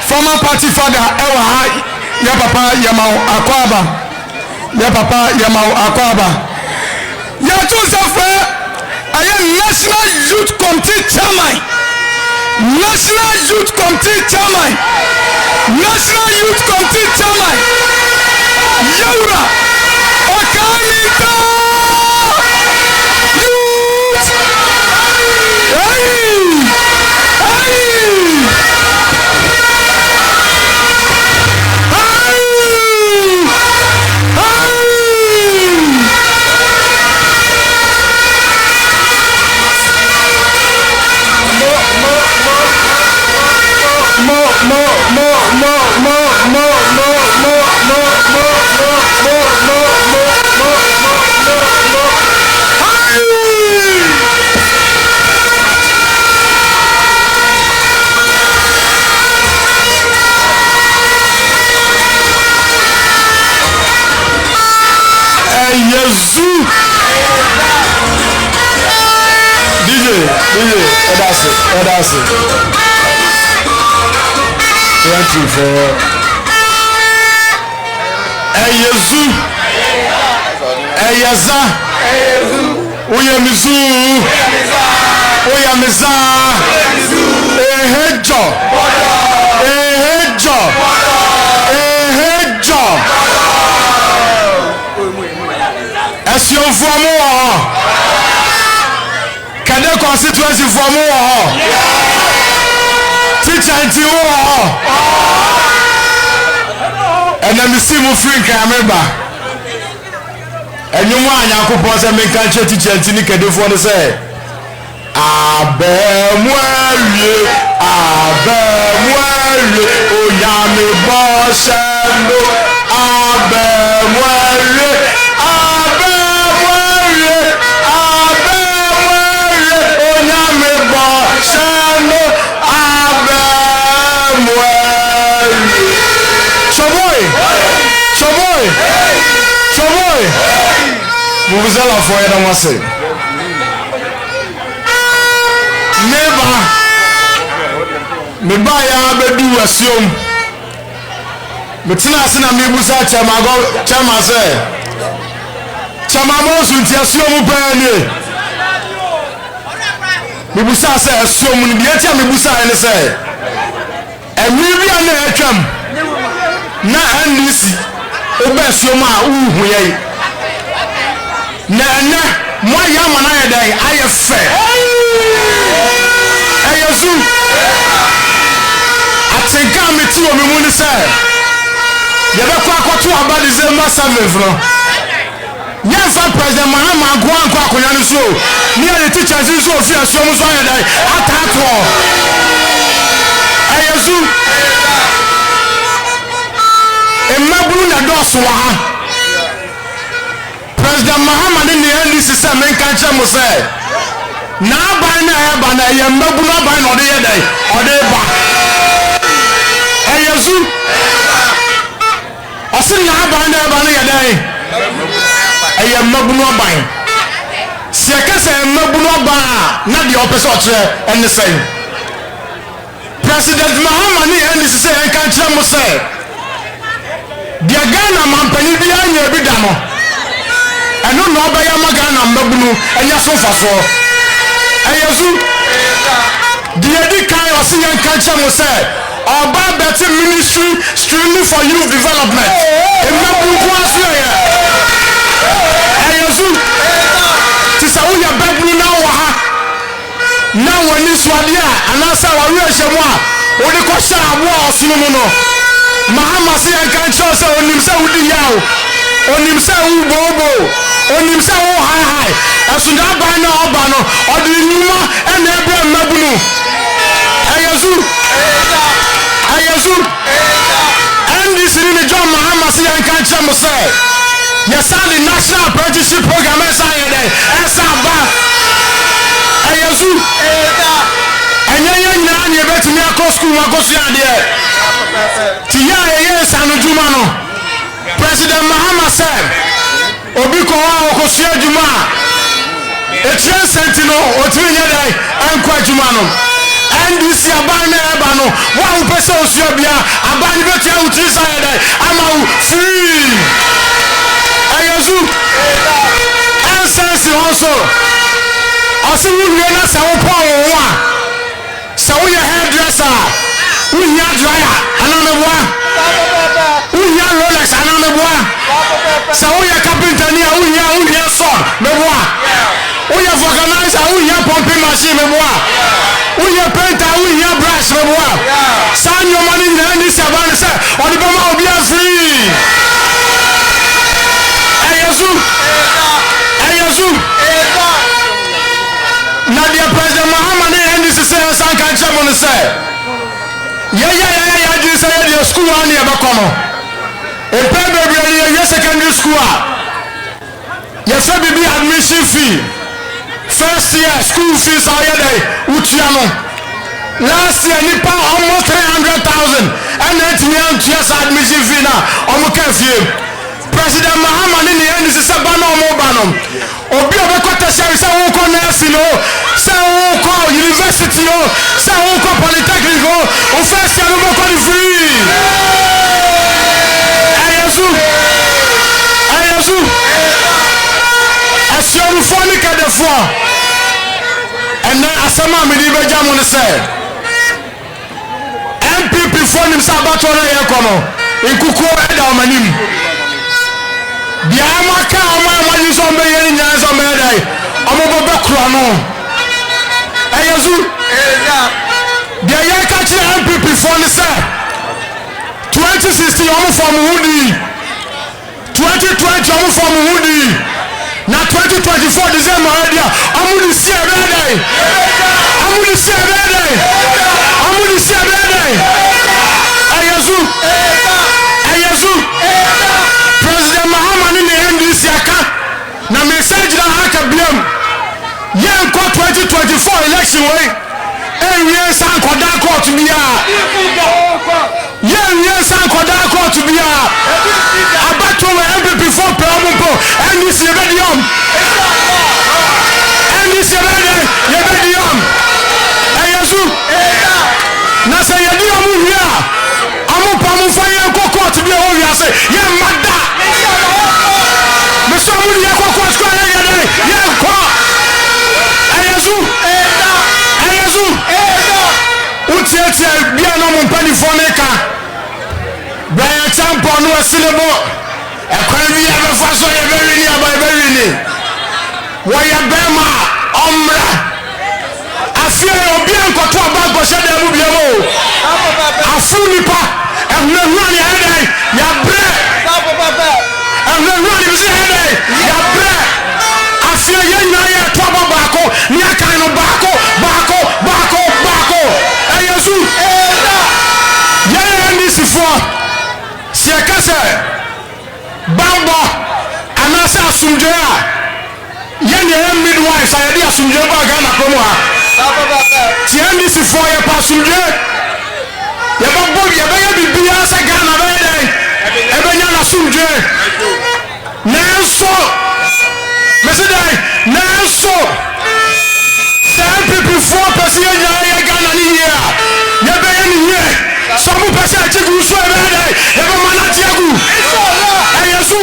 former party father ewa ha ya papa yamau akwaba ya tunsa friend aye national youth committee chairman Yura Okanita youth
That's it. Thank you for Eyezu Eyaza Oyamizu Oyamiza Ehejo Asuom formu Kade Constituency formu teacher nti and then see mu free camera and you want Yankopon say me kan che teacher nti ni Kade fo no say abemwalie oyame boshendo abemwalie oyame boshendo abemwalie choboy muvuzela fo ya na wase me ba ya bedu Asuom me tina ase na me busa chama say chama mo sunti Asuom pa ni me busa say Asuom ni bia tia me busa ni say emi bia na atwam na NDC oba Asuom a uhu ye na mo ya mana ya dai aye fe Eyezu atenka me ti o me mu ni say ye be kwa akoto aba December 7th no ye fa president Mahama anko akonya ni so ni e teachers so fi Asuom so ya dai atato Eyezu emabulu na doso wa ha president Mahama ni NDC say men kan che mo say na ban na ya ban na ya mabu na ban no de ye dai o de ba Eyezu osin na ban na ban ya dai ya mabu no ban se ka se mabu no ban na de o pese o kire en say president Mahama ni NDC say en kan kire mo say dia Ghana mampani bi anya bi da no eno no ba ya magana mabu no enya so fafo Eyezu the kai was in culture mo say oba better ministry streaming for youth development emmabu ko aso ya Eyezu ti sa wo ya babu na wo ha na woni swade a anasa wa wi ehemu a wo de ko sha abo osunu mu no Mahama say culture say onim say wudi yawo onim say wo bobo onim say wo high asunda ba na oba no odi nyuma ena ebe mabunu Eyezu NDC ni John Mahama say en kan che mo say yes the national apprenticeship program esa ye dey esa ba Eyezu enya nyina ni ebetumi akọ school akosu ade ti ya ye sanu juma no president Mahama say obi ko wa akosu adwuma etia sentino otiri nya dai ankwa adwuma no NDC aban na eba no wa wo pese osu bia aban ni betia utiri sa ye dai ama wo free Eyezu essence also asu wu na sa wo po wo a sa wo ye hairdresser wu nya dryer anana boa wu nya Rolex anana boa sa wo ye carpenter ni wu nya saw me boa wu ye vulcanizer wu nya pumping machine me boa wu ye painter wu nya brush me boa sa nyo mani na ni se ba ni se odi be ma obi free Eyezu na dia president Mahama ni NDC say san kan che mo ni say ya ji say the school ani e be kono e pe be ye secondary school a ye fe bi admission fee first year school fees are ye dey utia no last year ni pa almost 300,000 and 8 years admission fee na o mo kan fie president Mahama ni NDC say ba na o mo ba no obi obekota say wo ko na fi no say wo ko university o sɛ wokɔ polytechnic o wo first year no bɛkɔ ne free ɛyɛ so asuamufoɔ ne kɛdefoɔ ɛnɛ asɛm a mede bɛgya mo ne sɛ MPP foɔ nim sɛ abatoɔ no yɛkɔ no nkukuo ɛda ɔmanim biara maka ɔma ɛmagye sɛ ɔmbɛyɛ ne nyinaa sɛ ɔmbɛyɛ dae ɔmobɛbɛkora no ɛyɛ so deɛ yɛka kyerɛ MPP foɔ ne sɛ 2016 ɔmofɔ mo ho dii 2020 ɔmofɔ mo ho dii na 2024 December already amuni si ebede ayazu President Mahama ni NDC aka na message na haka biam yen ko 2024 election way enwie san koda court bia yen san koda court bia abato we MPP for promo NDC ebedium NDC ebedium ayazu na say yedium hia amu pamu fire ko court bia o wi ase ye mada me so mu ye ko court ko ye ko ayazu utiatia bia no mo pani foneka bia champion no asilebo ekwan bi ya be fa so ye be wi ni aba be wi ni wo ya be ma omra afie obi enkoto aba go se da mu bia mo afu nipa ehna huani ade ya bre ehna huani bi se ade ya bre afie ye nyina ye to aba baako ni aka no baako ayazu ye NDC for se kase bambo anasa asumdwe a ye ne midwives ayede asumdwe ba ga na komo ha ti NDC for ye pa asumdwe ye ba bo ye ba ye bibia se ga na ba ye e ba nya na asumdwe nenso mesedai nenso MPP 4 person ye ga na ni here ye be ye ni here some person achigu so e be dai ye be mana tiagu ayasu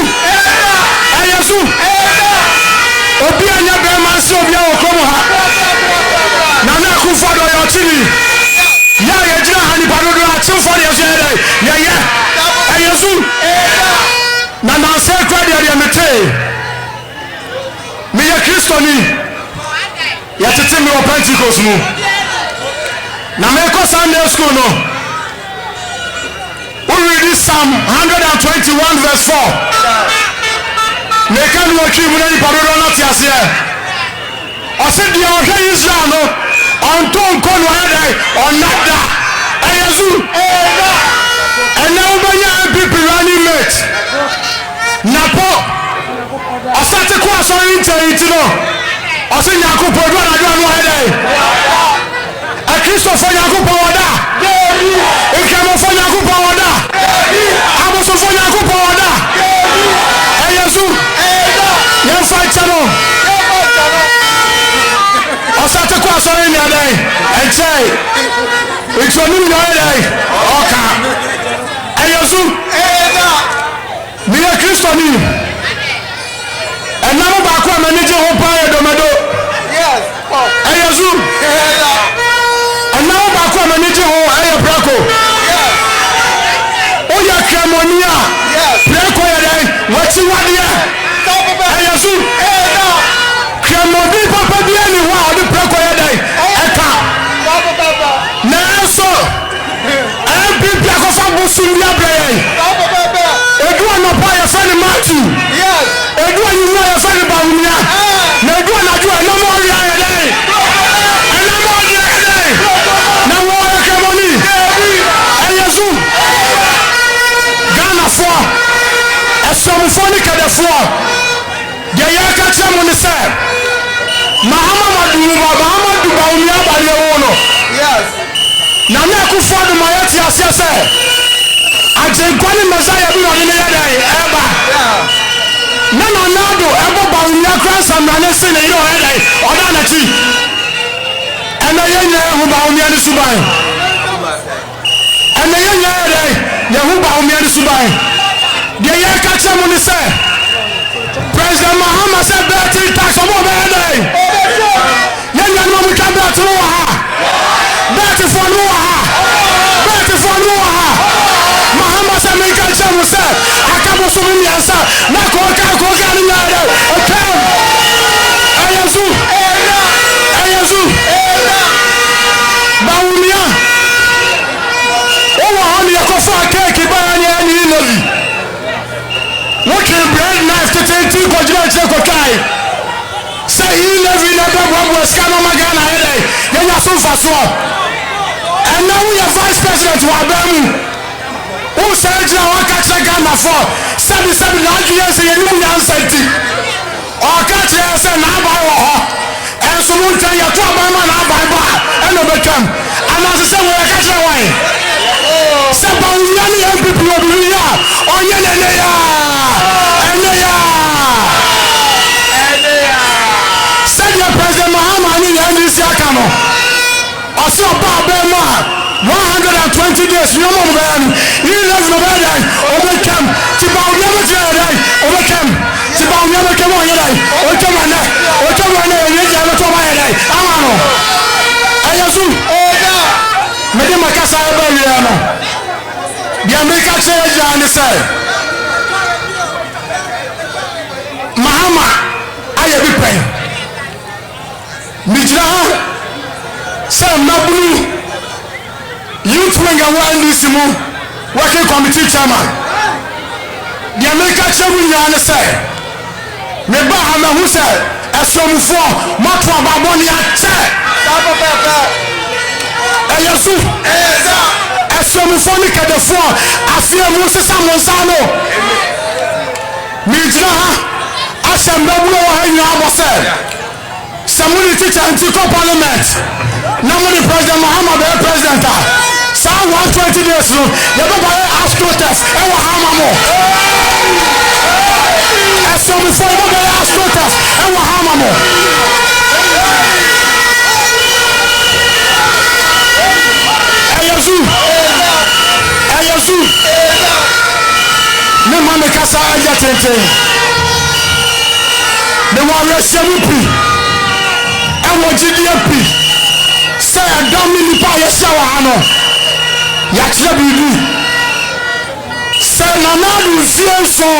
obi anya be man se obi a okomo ha na ku fado yo chiri ya ye jira hani padodo a chim for ye so ye ayasu na se kwade ye mete me ye kristoni ya tete me o Pentecost mu na me ko Sunday school no we read this Psalm 121 verse 4 me kan wo twi mu na ni padodo na ti ase o se dia o hwe Israel no on ton ko no ada onada ayazu ena ubanya MPP running mate napo asate ko aso inti no ose nyakopo do na do no ada a Christopher nyakopo oda ekemo fo nyakopo oda abo so fo nyakopo oda ayazu ye fight chano osate ko aso ni ada enchai itsonu ni ada oka ayazu mi ye Christo ni enamo ba ko manage ho pa e domado yes ayazu enamo ba ko manage ho aye brako yes oya kremonia brako ya dai wati wade ayazu kremobi papa bi ani wa ode brako ya dai eka na so MPP akofa busum bia brey edu no pa ya fa ni Matthew yes edu ni no ya fa ni Bawumia na edu na ju na mo ri aye dai na wo ya kemoni ayazu Ghana for Asuom for ni Kade for de ya ka chamo ni se Muhammadu Bawumia ba le wo no yes na me akufo do ma yati asese ajenkwani Messiah bi woni ne yadai eba na nado ebo Bawumia cross am na se ne yo yadai oda na chi ena ye nya
ho ba wo mia ne suban ene ye nyere ye ho ba wo mia ne suban de ye ka che mo ni se President Mahama said betting tax on more than young man will come back to betting for Mahama said make a chance said I come also in the answer not okay Ayazu Baumia oh honey I go for a cake by any working bread knife to take two Kokai. Say he never was Kano Magana headache. Then you're so fast. And now we have Vice President Wabamu. Who said you are catch a Ghana for 77 years in Union City. Or catch us and I buy and so we'll tell you to buy man I buy and overcome. And as I said, we're catching away. Sabon yani MPP will be here. Oh, said your President Mahama and NDC Kade also Baba 120 days. You know man, he lives no better. Overcome. Tibau never try. Overcome. Tibau never come on here. Overcome on that. Overcome on that. You never to my head. Amano. Ayazu. Mede makasa ebe wi no. The American church and say Mahama aye bi pen. Mijira say Mabulu youth wing and NDC working committee chairman. The American church and say me ba ha who say Asuom for matwa baboni ache. Ayasu Asuom for ni Kade for Akyem Moses Amonsano Mijira Akyem Mabulu wa hanya abose Samuni teacher anti-co parliament Namuni President Mahama be president sa 120 days no ye be buy astroturf e wa hamamo Asuom for be buy astroturf e wa hamamo Ayazu ne mame kasa aja tete ne wa resemu pi e wo jidie pi se adam ni pa ye sha wa ano ya kire bibi se nanadu fienso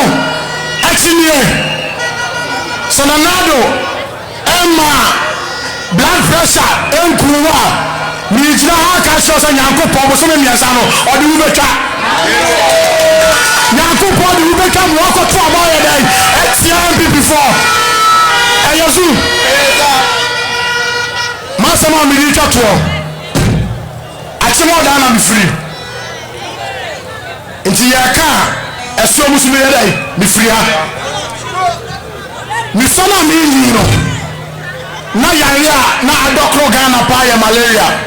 achinie so nanadu emma blood pressure enkuwa Mijira ha ka so say Nyankopon bo so me miasa no odi wu betwa Nyankopon di wu betwa mo ko to aba ye dai XMP before Ayazu Masama mi ri twato Akyem oda na mi free Nti ya ka Asuom so me ye dai mi free ha mi sama mi ni no na yaya na adokro Ghana pa ya malaria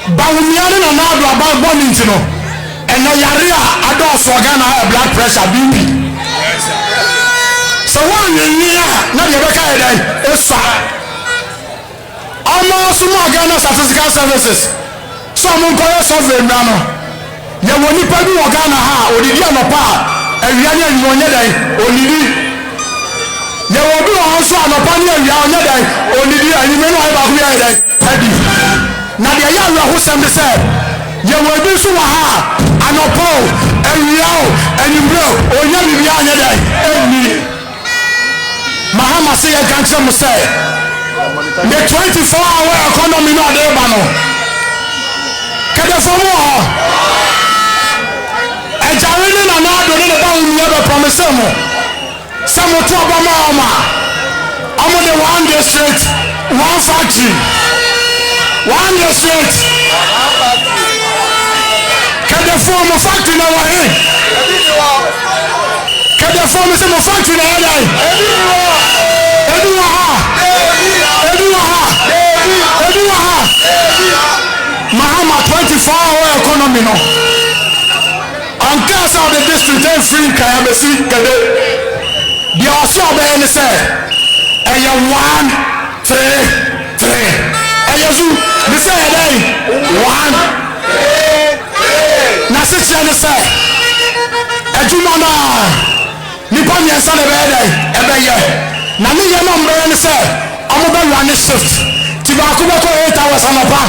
Bawumiani na nado abagbo ninti no eno yare a adoso Ghana blood pressure BP so one year na de beka edai esa almost more Ghana statistical services so mo ko survey mra no ye woni pa bi wo Ghana ha odidi anopa awia ne anwo nye dai onidi ye wo bi wo so anopa ne awia onye dai onidi anime no ai ba ku ya dai adi na de ya wa ho sem de say ye wo bi so wa ha anopo awia o animbro onya bibia anya dai eni Mahama say ya ganche mo say the 24-hour economy no dey ba no Kade for mo ejare ni na do ni ba wu ye be promise mo say mo to ba ma omo the one district one factory one district Kade for mo factory na wa he Kade for mo say mo factory na dai Mahama 24-hour economy no on case of the district free kayabesi Kade the also be any say 1 3 3 Ayazu
mmiɛnsa na ɛbɛyɛ na ne yɛ no mmerɛ ne sɛ ɔmo bɛwura ne shift ti baako bɛkɔ 8 hours anɔpa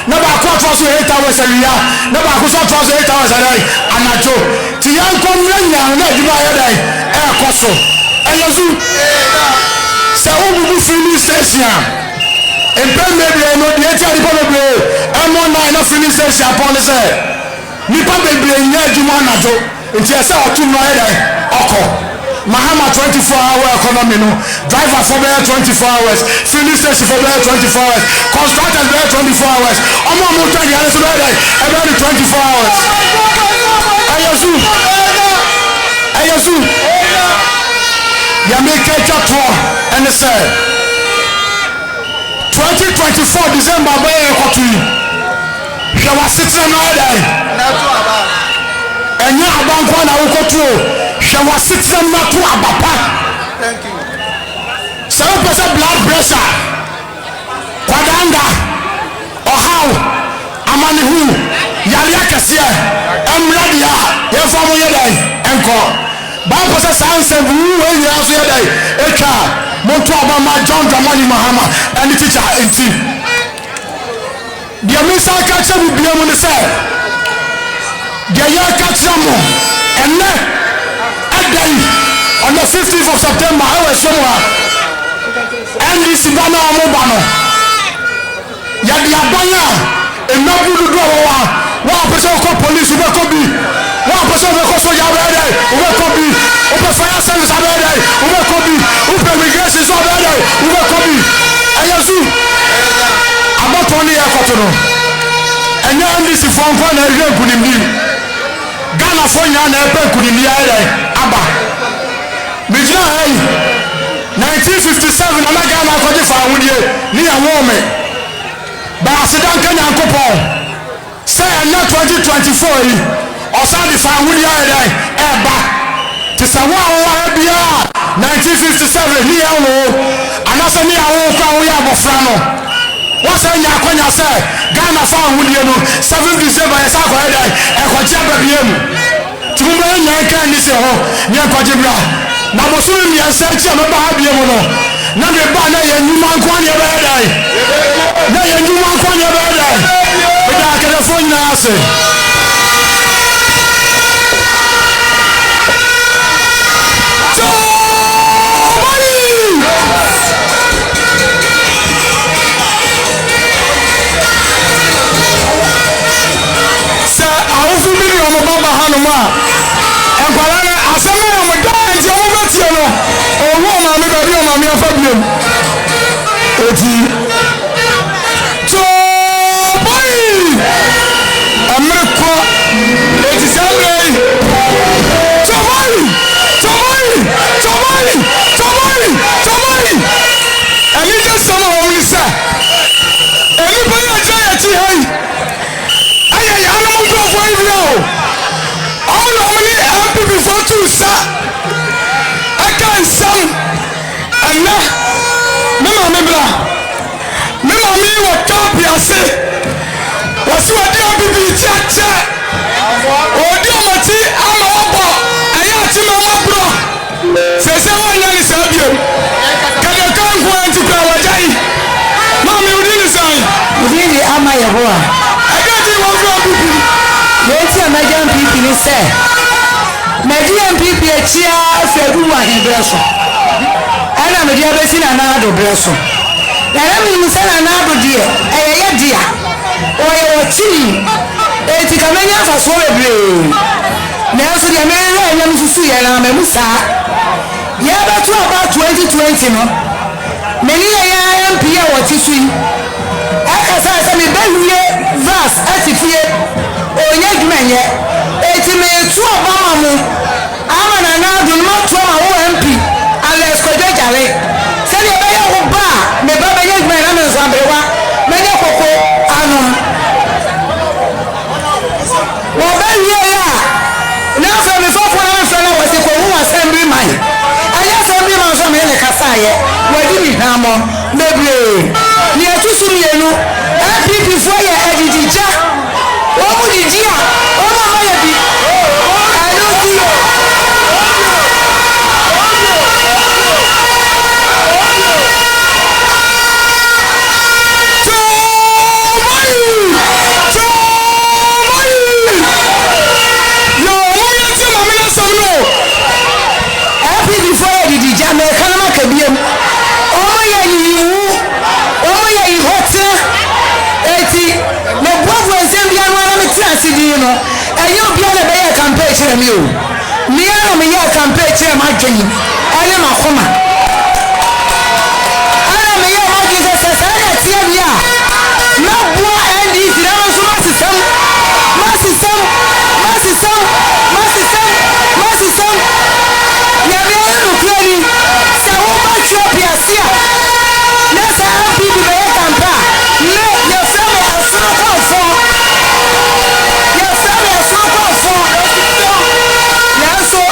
na baako atoa so 8 hours awia na baako so atoa so 8 hours anadwo ti yɛnkɔ mmerɛ nyinaa na adwuma ayɛ dɛn ɛɛkɔ so ɛyɛ so sɛ wobubu filling station a mpɛn bebree no deɛ ti a nipa bebree ɛmɔ nan na filling station apɔn ne sɛ nipa bebree nyɛ adwuma anadwo nti ɛsɛ ɔtum no ayɛ dɛn ɔkɔ mahama 24-hour economy no driver for bɛyɛ 24 hours filling station for bɛyɛ 24 hours constructors bɛyɛ 24 hours ɔmo ɔmo tɔ ɛdi alɛsɛ bɛyɛ dɛn ɛbɛyɛ ni 24 hours ɛyɛ su yàmi kẹjọ tó ẹni sẹ 2024 December bẹyẹ ẹkọtù yìí hwẹ wá sítírẹ náà dẹ ẹnyẹ abankọ náà wọkọtù o hwẹ wá sítírẹ náà tó abapa sẹwọn pẹsẹ blood pressure kwadanga ọhaw amanihu yàrá kẹsíẹ ẹmúlẹdìá yẹn fọmù yẹ dẹ ẹnkọ báwo sẹ sánsẹ wúwo èyí aso yẹ dẹ etwa mọtò ọbàmà John Dramani Mahama ẹni tíjà ẹntì deɛ mi nsa kakyɛ mu bia mu ni sɛ deɛ yɛ kakyɛ mu ɛnɛ ɛdan on the 15th of September ɛwɔ ɛsɛm ha NDC ba na ɔmo ba no yɛde aban a enabu dodo a wɔwɔ a wɔn a pɛsɛ ɔkɔ police wobɛkɔ bi wɔn a pɛsɛ ɔbɛkɔ soja abɛɛ dɛ wobɛkɔ bi wopɛ fire service abɛɛ dɛ wobɛkɔ bi wopɛ immigration so abɛɛ dɛ wobɛkɔ bi ɛyɛ su abɔtɔ ne yɛ kɔtɔ no ɛnyɛ NDC fɔ nkɔ na ɛhwɛ nkunimdi Ghana fɔ nyaa na ɛpɛ nkunimdi ayɛ dɛ aba megyina ha yi 1957 ana Ghana akɔgye fa ahodie ne yɛ wɔɔme baasedanka Nyankopɔn sɛ ɛnɛ 2024 yi ɔsan de fa ahodie ayɛ dɛ ɛɛba te sɛ wo a wowɔ ha biara 1957 ne yɛ wo anasɛ ne yɛ wo kɔ a woyɛ abɔfra no wọ́n sẹ́ nyà akọ́nyà sẹ́ Ghana fa ahudie no 7 December yẹ sá akọ́yẹ dẹ ẹ̀kọ́jẹ́ bẹ̀bí yẹ mu tí mo bẹ́ẹ̀ nyà ẹ̀ka ẹni sẹ́ hó ní ẹ̀kọ́jẹ́ bíra na mo sún mi ẹ̀sẹ̀ tí a bá ha bíyẹ mu no na mi bá náà yẹ nyuma nkọ́ ni ẹ bẹ́ẹ̀ dẹ náà yẹ nyuma nkọ́ ni ẹ bẹ́ẹ̀ dẹ ẹ̀dá akẹ́dẹ́ fún nyinaa sẹ́. ọmọ bàbá hanum a ẹ̀kwara rẹ̀ asẹ́mẹ́ ọmọ dáa ẹ̀jẹ̀ ọmọ bẹ́ẹ̀ tiẹ̀ no owó ọmọ mi bẹ̀bí ọmọ mi ẹ̀fọ́ bíi mu eti tó báyìí ẹ̀mẹ́rẹ́ kọ́ eti sẹ́mẹ́ yìí tó báyìí tó báyìí tó báyìí tó báyìí tó báyìí ẹ̀mí jẹ́ sẹ́mẹ́ ọ̀hún ní sẹ́ ẹ̀mí bẹ́ẹ̀ yẹ jẹ́ ẹ̀kí hẹ́ yìí ẹ̀yẹ yà á nà mú gbọ́ fún ẹ̀yìn o. All of me happy before you, sir. I can't sing. And now, me bra. Me what can't be a say. What's what they are be chacha. Oh, dear Mati, I'm over. I am to my bro. Says someone that is up you. Can you come go and to our day? Mommy, you didn't say. You didn't am I a boy? I got you one for people. Yẹnti a Nigerian people ni sẹ Nigerian people ekyia afẹdu wa hebrew so ẹna mẹdi abesi na n'ado brẹ so yàrá mi ni sẹ na n'ado deɛ ɛyɛ dia ɔyɛ wɔkyi eti kàmẹ́nyẹ afasoɔ bebree nanso deɛ mẹ́rin náà ɛnyɛ nususu yɛ na mẹ́mu saa yɛ bɛ to about 2020 no mẹ́ni yɛ yɛ MP yɛ wɔkyi so yi ɛkasa sɛ mi bɛ wie verse ɛti fie. Onye dwumenye eti me tu obama mu ama na na dun ma tu ma wo MP Alex Kodejare se ni be ye wo ba me ba be ye dwumenye na me so abrewa me ye koko anu wo ba ye ya na so me fofo na so na wo se ko hu assembly man aya assembly man so me le kasa ye wo di mi ha mo mebre ni etusu mienu NPP fo ye edidija wọ́n mú ní jíà wọ́n máa má yẹ bí ẹ̀lú sí
yi no ɛnyɛ obi a na bɛyɛ campaign kyerɛ me o mmea na meyɛ campaign kyerɛ m'adwene ɛne m'akoma ɛna meyɛ m'adwene sɛ saa na ɛteɛ bi a mɛboa NDC na no nso masesɛm nyame ayɛ nokora ni sɛ wobɛtwerɛ piase a na sɛ MPP bɛyɛ kampa a ne yɛfrɛ me asorokɔɔfoɔ nanso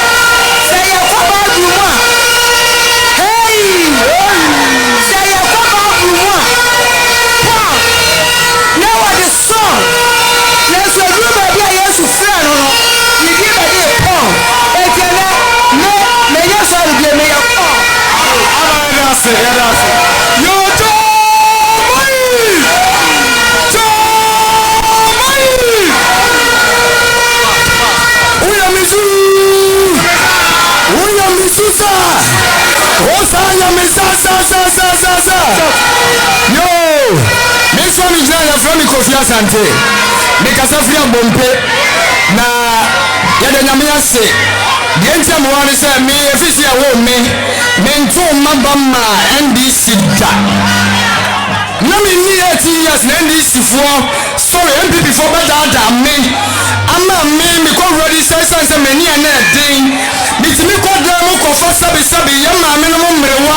sɛ yɛkɔ baaduru mu a sɛ yɛkɔ baaduru mu a Paul na wɔde sɔn nanso aduru baabi a Yesu frɛ no no ne din bɛde Paul enti ɛnɛ mɛnyɛ sɔre bie meyɛ Paul
Yo, Miss One is now from the Kofi Asante. Make us a free bompe. Na yada nyamia se. The entire one say me if you say me mento mabama NDC da. Na me ni 18 years NDC for sorry MPP for better me. Ama me ko ready say me ni na den. Bitimi ko da mo ko fa sabi yama me no mrewa.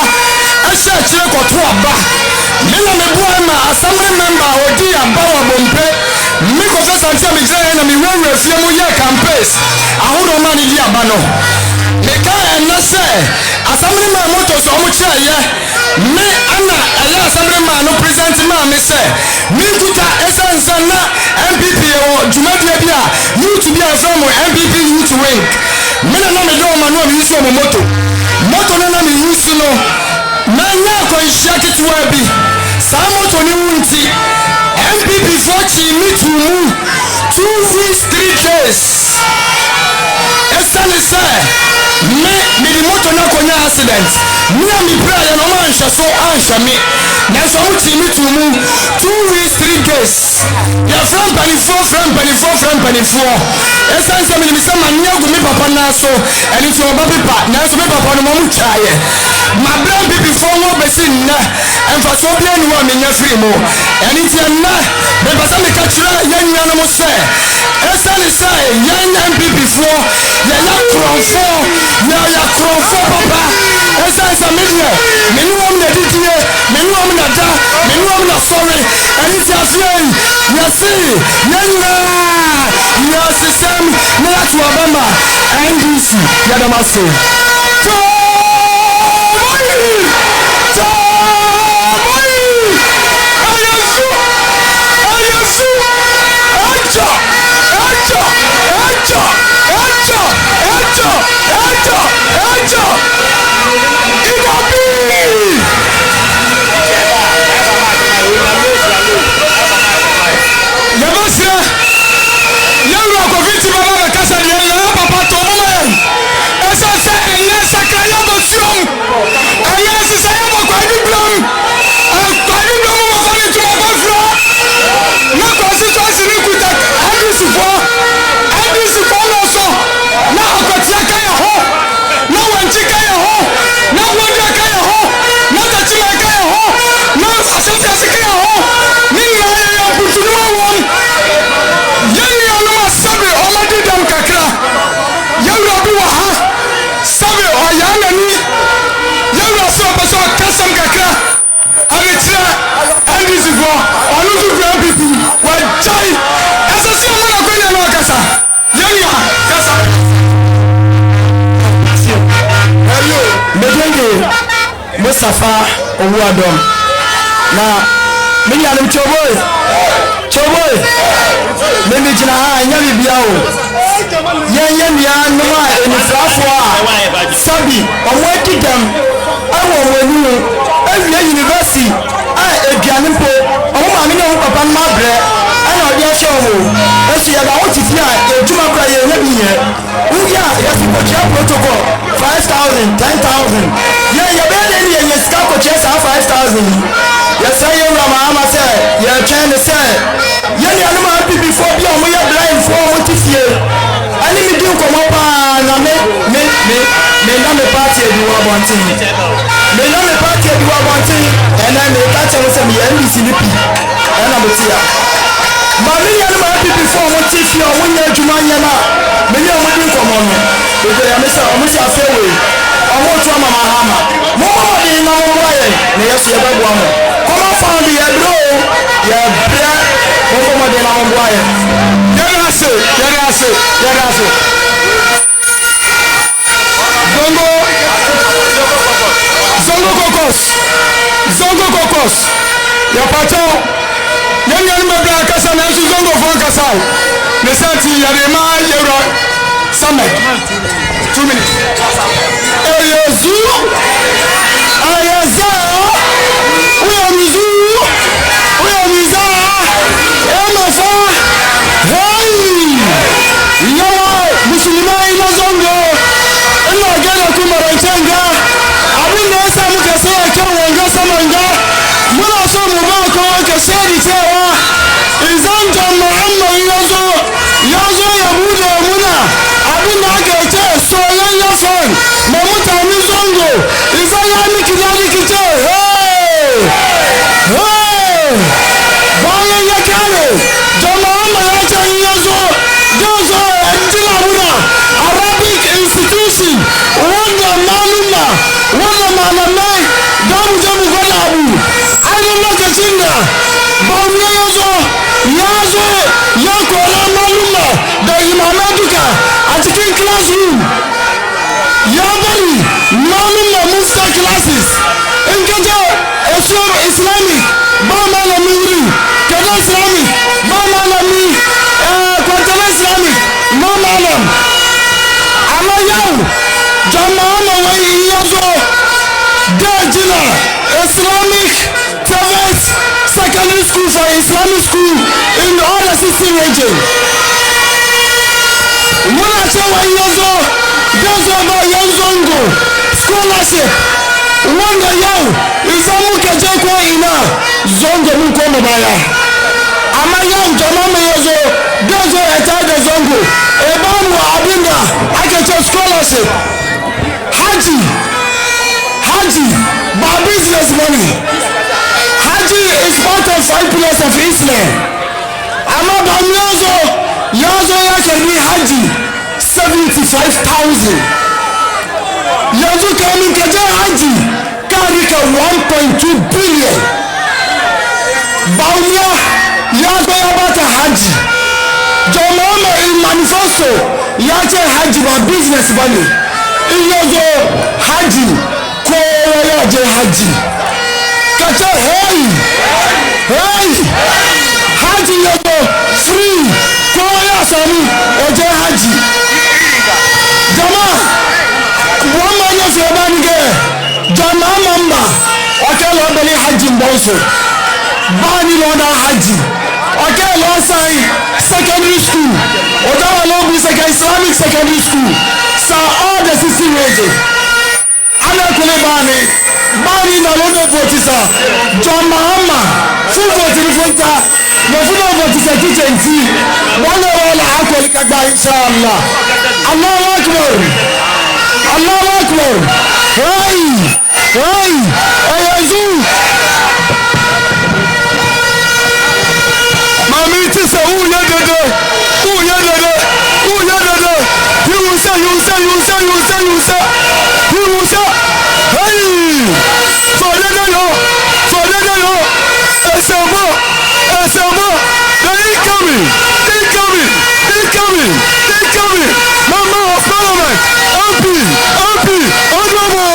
Asha chire ko to aba. Me na me boy ma assembly member odi aba wa bompe. Me ko fa santia me jira na me we refie mo ye campaigns. Ahodo ma ni di aba no. Me ka na say assembly member moto so mo chire ye. Me ana aya assembly member no present ma me say me kuta essence na MPP o jumadi bia youth bia from MPP youth wing. Me na me do ma no me use mo moto na me use no manya ko nhia ketewa bi saa moto ni wunti MPP for chi meet mu 2 weeks 3 days esane say me moto na konya accident me am bra ya no man hwe so anhwe me na so mo chi meet mu 2 weeks 3 days ya from panifo esane say me bi say manya gu me papa na so eni so ba pipa na so me papa no mo twaye my brand before no besin na and for so be anyone me nya free mo and it na me pasa me kachira yan nya no mo say esane say yan MPP before ya krofo papa esane say me no am na didie me no am na da me no am na sorry and it afraid you see ya system na to abamba NDC ya da maso Mustafa Owuadom na me yanim choboy me me jina ha nya bibia o yen ya no a enifrafo a sabi owati dam awo wanu awie university a eduane mpo omo ma me ne ho papa ma bre ana odi ahye omo esu ya ba woti fi a ejuma kra ye na biye uya ya fi protocol 5,000 10,000 ya be dey ye ska ko chesa 5,000 ya say you rama ama say ya trying to say ya ni anu ma before bi omo ya blind for
me na me party bi wa bonten me na me party bi wa bonten ena me ka chere se me NDC ni pi ena me tia ma me ya no ma pi before mo ti fi o mo nya adwuma nya na me nya mo din komo no e de ya me se o mo si afewe o mo tu ama ma ha ma mo mo di na mo wa ye ne yeso ye bagwa mo komo fa bi ye bro ye bra mo mo di na mo wa ye
Yadase. Zongo kokos. Ya pato. Yanyan mebra kasa na nsu zongo fon kasa. Ne santi yarema yero. Samet. 2 minutes. Eyezu. Ayaza. Uyamizu. Uyamiza. Emafa. Hey. Yawa musulma ina zongo. Ina gana kumara chenga. Abin da ya samu ka sai kan wanga samanga muna so mu ba ko ka shedi cewa izan da Muhammad yazo ya bude muna abin da aka ce soyayya son ma mutane zongo izan ya miki da miki ce bayan ya kare da Muhammad ya ce yazo ya muna Arabic institution wanda malamai da mu je mu gwada abu ainihin lokacin da bauniya ya zo ya kora maluma da imamai duka a cikin classroom ya bari maluma musta classes in ka je Asuom Islamic ba malami wuri Kade Islamic ba malami Kwantala Islamic ba malam amma yau jama'a mawai ya zo Gajina Islamic Private Secondary School for Islamic School in the NDC region. Muna cewa yanzu gazo ba yanzongo scholarship wanda yau idan muka je ko ina zongo mun koma baya. Amma yau jama'a mai yazo gazo ya tada zongo e ba mu abinda ake ce scholarship Haji, but business money. Haji is part of 5 pillars of Islam. Amma ban yazo ya karbi Haji 75,000. Yanzu kamin ka je Haji ka rika 1.2 billion. Baunia ya zo ya bata Haji. Jama'a in manifesto ya ce Haji ba business bane. In yazo Haji kowa ya je Haji ka ce hey Haji ya zo free kowa ya sami oje Haji jama'a wannan ya fi bani ge jama'a mamba ọkẹ lọ bẹni Haji mbọnso bani lọda Haji ọkẹ lọ sai secondary school ọjọba lọbi Islamic secondary school sa all the 60 region anakule bani na lodo votisa John Mahama full vote ni fonta mo full vote se kitchen wala akol kagba inshallah Allahu akbar hey ayazu mami ti se uya dede you say hey for the yo Asuom they coming member of parliament MP honorable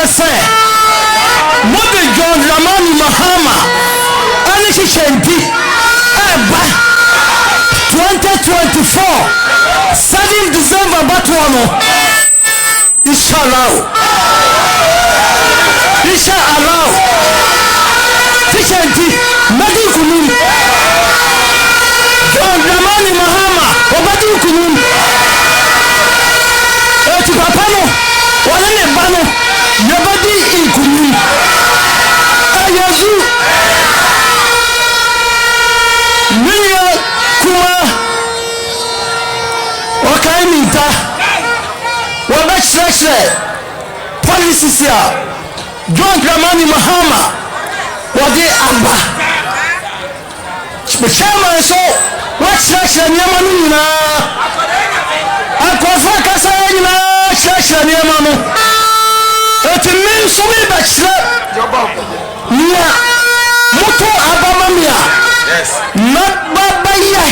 say mode John Dramani Mahama ani chichendi eba 2024 7 December batuano inshallah chichendi madi kunun John Dramani Mahama obadi kunun eti papa no wala ne ba no yabadi inkunu ayazu miya kuma wakai minta wabachre policies ya John Dramani Mahama wade amba chairman so wachre nyama nina akofa kasa nyina chre nyama no eti men so me bachre nia moto abamamia na babaya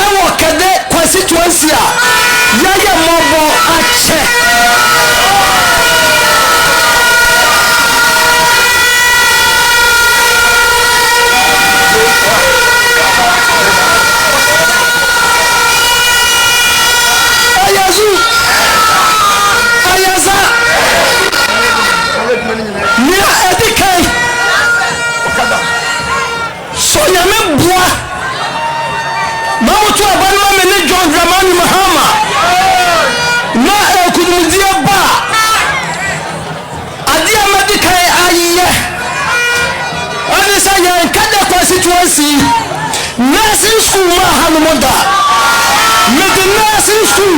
awo Kade constituency a yaya mobo ache ayaza nia edikai so yame bua mamutu abanma mene John Dramani Mahama na ekudumudia ba adia medikai ayiye ani sa yan Kade constituency nursing school ma hanumoda mede nursing school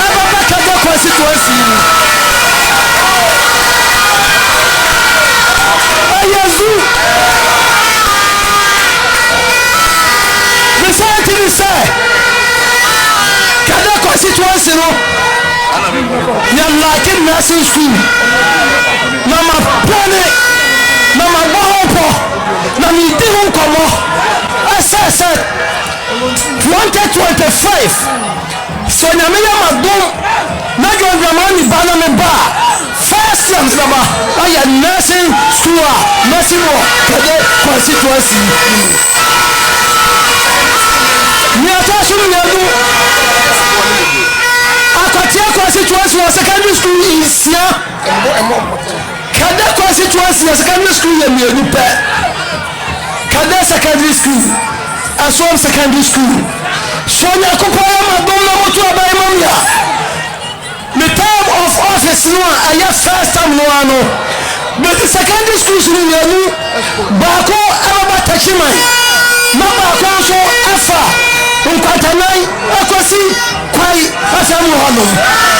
ababa Kade constituency ayazu Recently say Kade constituency no ya like nursing school na ma plane na ma bohopo na mi di hon komo asa 2025 so na me ya madom na John Dramani bana me ba first time sama aya nursing school nursing wo Kade constituency ni atasu nyadu Akyem constituency was secondary school is ya Kade constituency secondary school ya mienu pe Kade secondary school Asuom secondary school so nya kopaya madom na moto abai mamya the term of office no aya first time no ano but the secondary schools ni mienu bako ababa tachiman na bako so afa nkwatanai akosi kwai asamu hono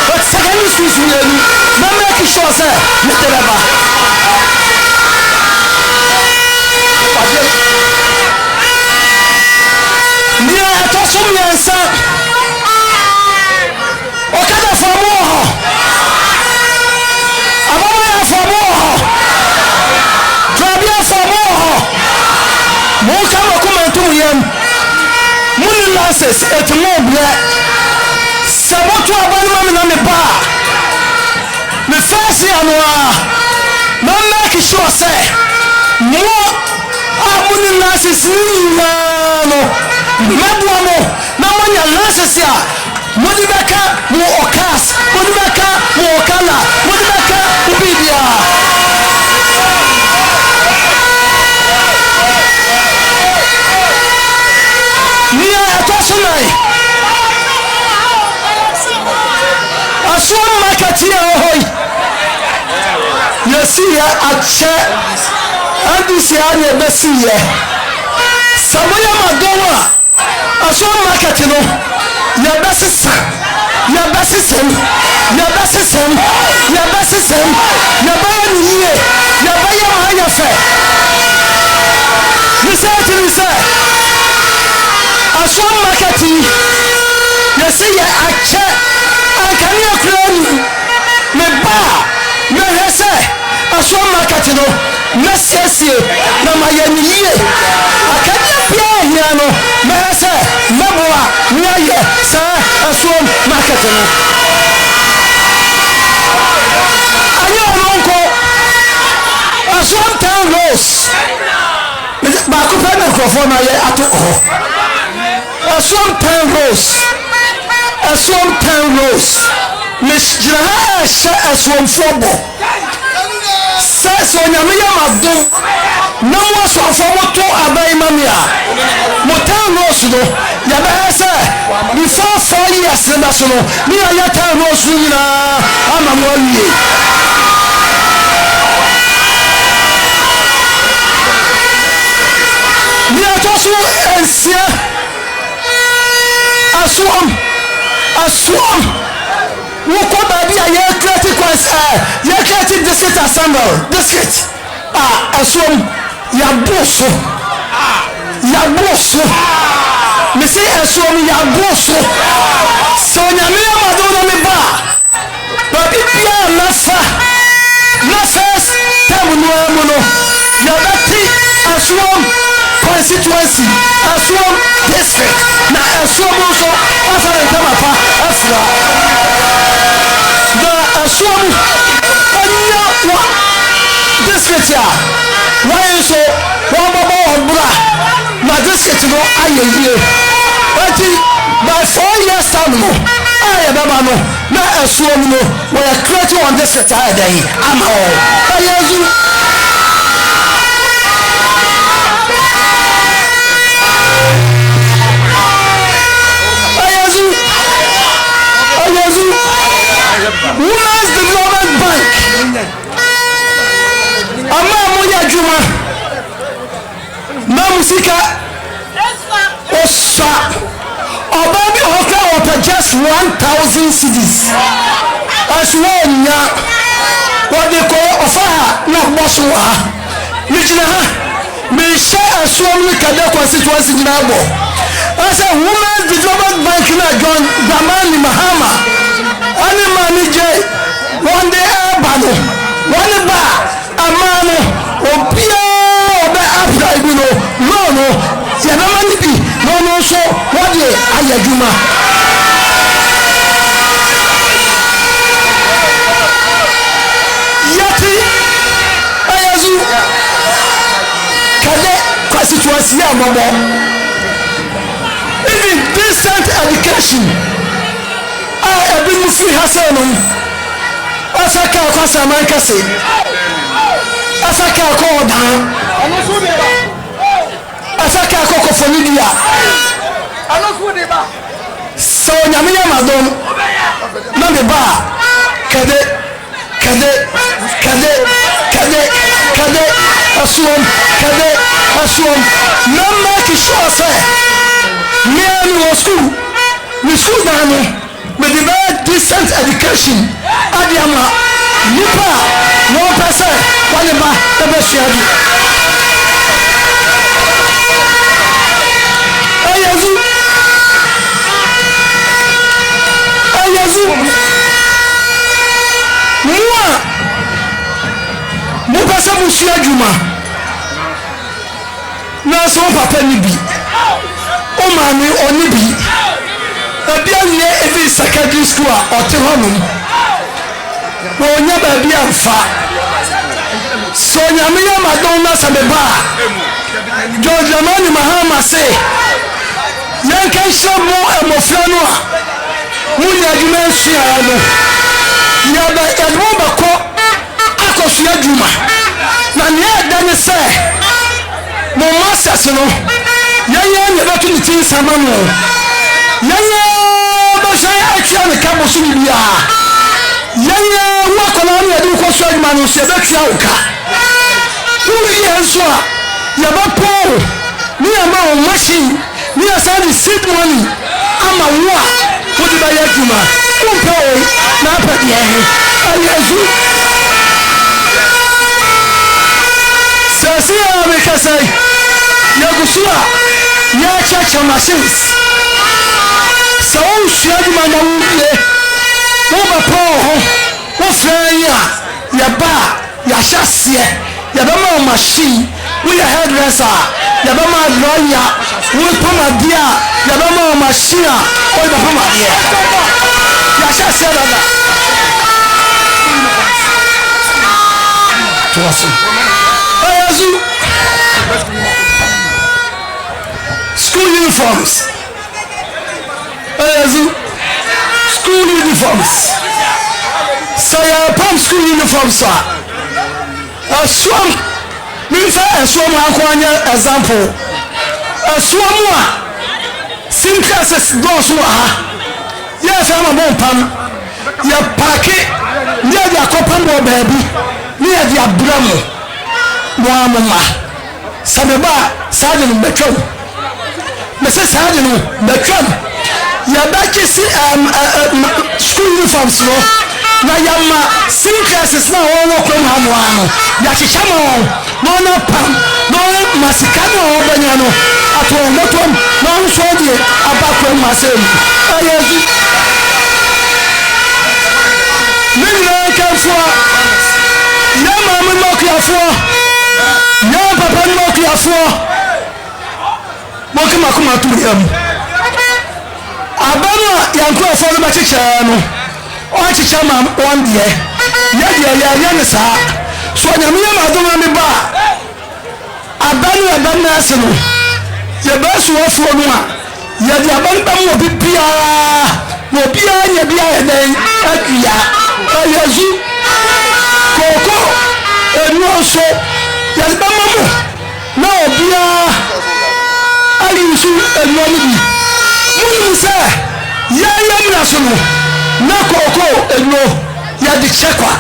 but secondary schools ni mienu na make sure say Mr. Baba ni atosum yansa Okada fomo ho ababa ya fomo ho Trabia fomo ho mo ka makomantu yam muni lances etmo bia saboto abanuma me na me ba me first anwa no make sure say mo amuni lances ni no mebwa mo na monya lances ya modi beka mo okas modi beka mo okala modi beka ubidia nia atosonai Asuom market ya hoy yesiya ache NDC anye besiye samoya madowa Asuom market no ya besisa ya besisem ya besisem ya besisem ya baya niye ya baya mahanya fe nisa Asuom market yesiya ache ankani akurani me ba me hese Asuom market no mesiesie na mayaniye akanya pia hia no me hese meboa nyaye sa Asuom market no ayo no
rows baako pɛ na nkurɔfoɔ no ayɛ ato hɔ Asuom 10 rows Asuom 10 rows megyina ha ɛhyɛ Asuomfoɔ bɔ sɛ onyame yɛ madom na mo Asuomfoɔ moto aban ma me a mo 10 rows no yɛbɛhɛ sɛ before 4 years ne da so no ne yɛyɛ 10 rows no nyinaa ama mo awie ne ɛtɔ so nsia Asuom wokɔ baabi a yɛkreti district assembly district a Asuom yɛabo so mese Asuom yɛabo so sɛ onyame yɛ madom no me ba baabi biaa na first term no mu no yɛbɛte Asuom constituency Asuom district na Asuom nso afare ntama pa afira na Asuom anya wa district a wɔn nso wɔn bɔbɔ wɔn bra na district no ayɛ yie eti by 4 years time no ayɛ bɛba no na Asuom no wɔyɛ create one district ayɛ dɛ yi ama wɔn ɛyɛ zu. Women's Development Bank ama amoya adwuma na musika osa ọba bi ọka ọpẹ just 1,000 cedis Asuonya wọ́n kọ́ ọ̀fà ha na bọ́sù ha nìgyina ha mìíṣẹ́ Asuom Kade Constituency nyinaa bọ̀ ẹsẹ̀ Women's Development Bank na John Dramani Mahama ani manager one day abano one ba amano obia obe after ibi no no ya na mani bi no so what dey ayaduma yati ayazu Kade Constituency amobo even decent education ebi mu fi ha sɛ no asaka akwasa man kase asaka akɔ ɔdan asaka akɔ kɔfɔnidia sɛ onyame yɛ madom na me ba Kade Asuom na make sure sɛ mea me wɔ school dan no with the very decent education adiama nipa no pese wale ba ebe shiadu ayazu mu pese mu shiaduma na so papa ni bi o ma mi oni bi ebi anye ebi secondary school a ɔte hɔ nom na ɔnya baabi amfa so onyame yɛ madom na sɛ meba a George Dramani Mahama se yɛnka nhyɛ mo mmɔfra no a monya adwuma asuaeɛ no yɛde mo bɛkɔ akɔsua adwuma na neɛ ɛda ne sɛ mo masters no yɛnyɛ ne bɛto ne tin sama no yɛnyɛ bɛhyɛ atua ne ka bɔ so bibiaa yɛnyɛ wo akɔla no yɛde wokɔ so adwuma no so yɛbɛtua wo ka woyɛ nso a yɛbɛpɔ wo ne yɛma wo machine ne yɛsa de seed money ama wo a wode bɛyɛ adwuma wompɛ wo na apɛ deɛ ɛyɛ azu sɛsi a meka sɛ yɛgu so a yɛkyɛkyɛ machines sɛ wonsua adwuma na wodie wobɛpɔ wo ho wofrɛ yi a yɛba a yɛahyɛ aseɛ yɛbɛma wo machine woyɛ hairdresser a yɛbɛma lawyer wopamadeɛ a yɛbɛma wo machine a wobɛpamadeɛ yɛahyɛ aseɛ dada toa so Oyazu. School uniforms. Oyazu. School uniforms. So your pump school uniforms are. Asuom. Minfa Asuom akwanya example. Asuom sim classes go so yes I'm a bon pam. Ya pake near the acopam baby. Near the abramo. Mama. Sabeba Sergeant Beckham. Mrs. Sergeant Beckham. Ya back school uniforms no. Na yama sim classes na wo krom ha no ano. Ya chichama no pam. No masikano obanya no. Ato motom no so die abakrom masem. Ayesu. Minna kafo. Ya mama mo kafo. Ya papa mo kafo. Mo kuma tu yam. Abana yanko afo no bachicha no. O chicha ma one day. Ya ne sa. So nyame ma do ma me ba. Abana aseno. Ya ba so afo no a. Ya di aban ba mo bibia. Mo bia nya bia ya den akua. Ayesu. Koko enu so. Ya di ba mo. Na obia ali su enu ni. Mu se ya mra so no. Na koko eno ya di chekwa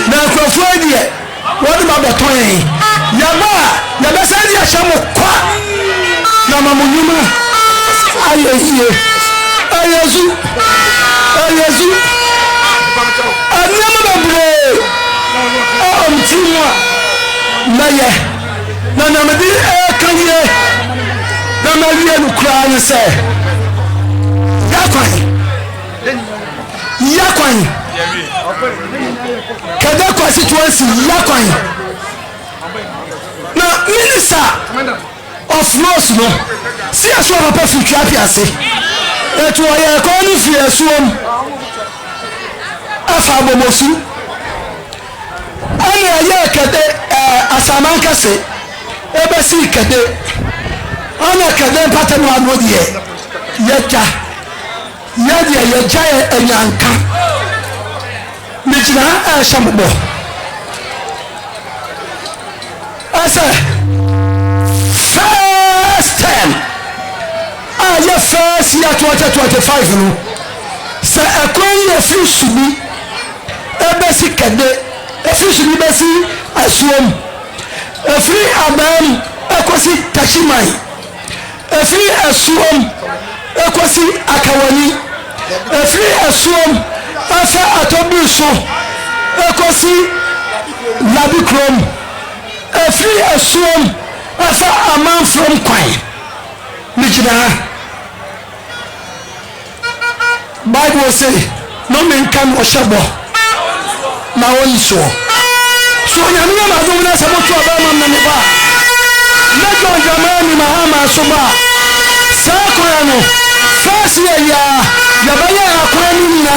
na krofo die wodi ba beton ya be se di achamo kwa na mamunyuma ayesie ayesu anyama babre mtimwa naye na namedi kanye na mawie no kra ne se yakwan Kade Constituency yakwan na minister of laws no si aso papa fi twa piase eto ye ko ni fi Asuom afa bomosu ani aye Kade asamanka se ebesi Kade ana Kade patenu anodie yeka yadi ya jaya enyanka mijina shambo asa first time ya first year 2025 no sa akon ya fi subi ebesi Kade efi subi besi Asuom efi abam ekosi tashimai efi Asuom ekosi akawani efiri Asuom afa atobuso ekosi labikrom efiri Asuom afa aman from kwai mijina Bible say no men can oshabo na woni so nyame ma do na saboto aba ma me ba na jo jamani mahama so ba sakoya no first year ya baya akwani na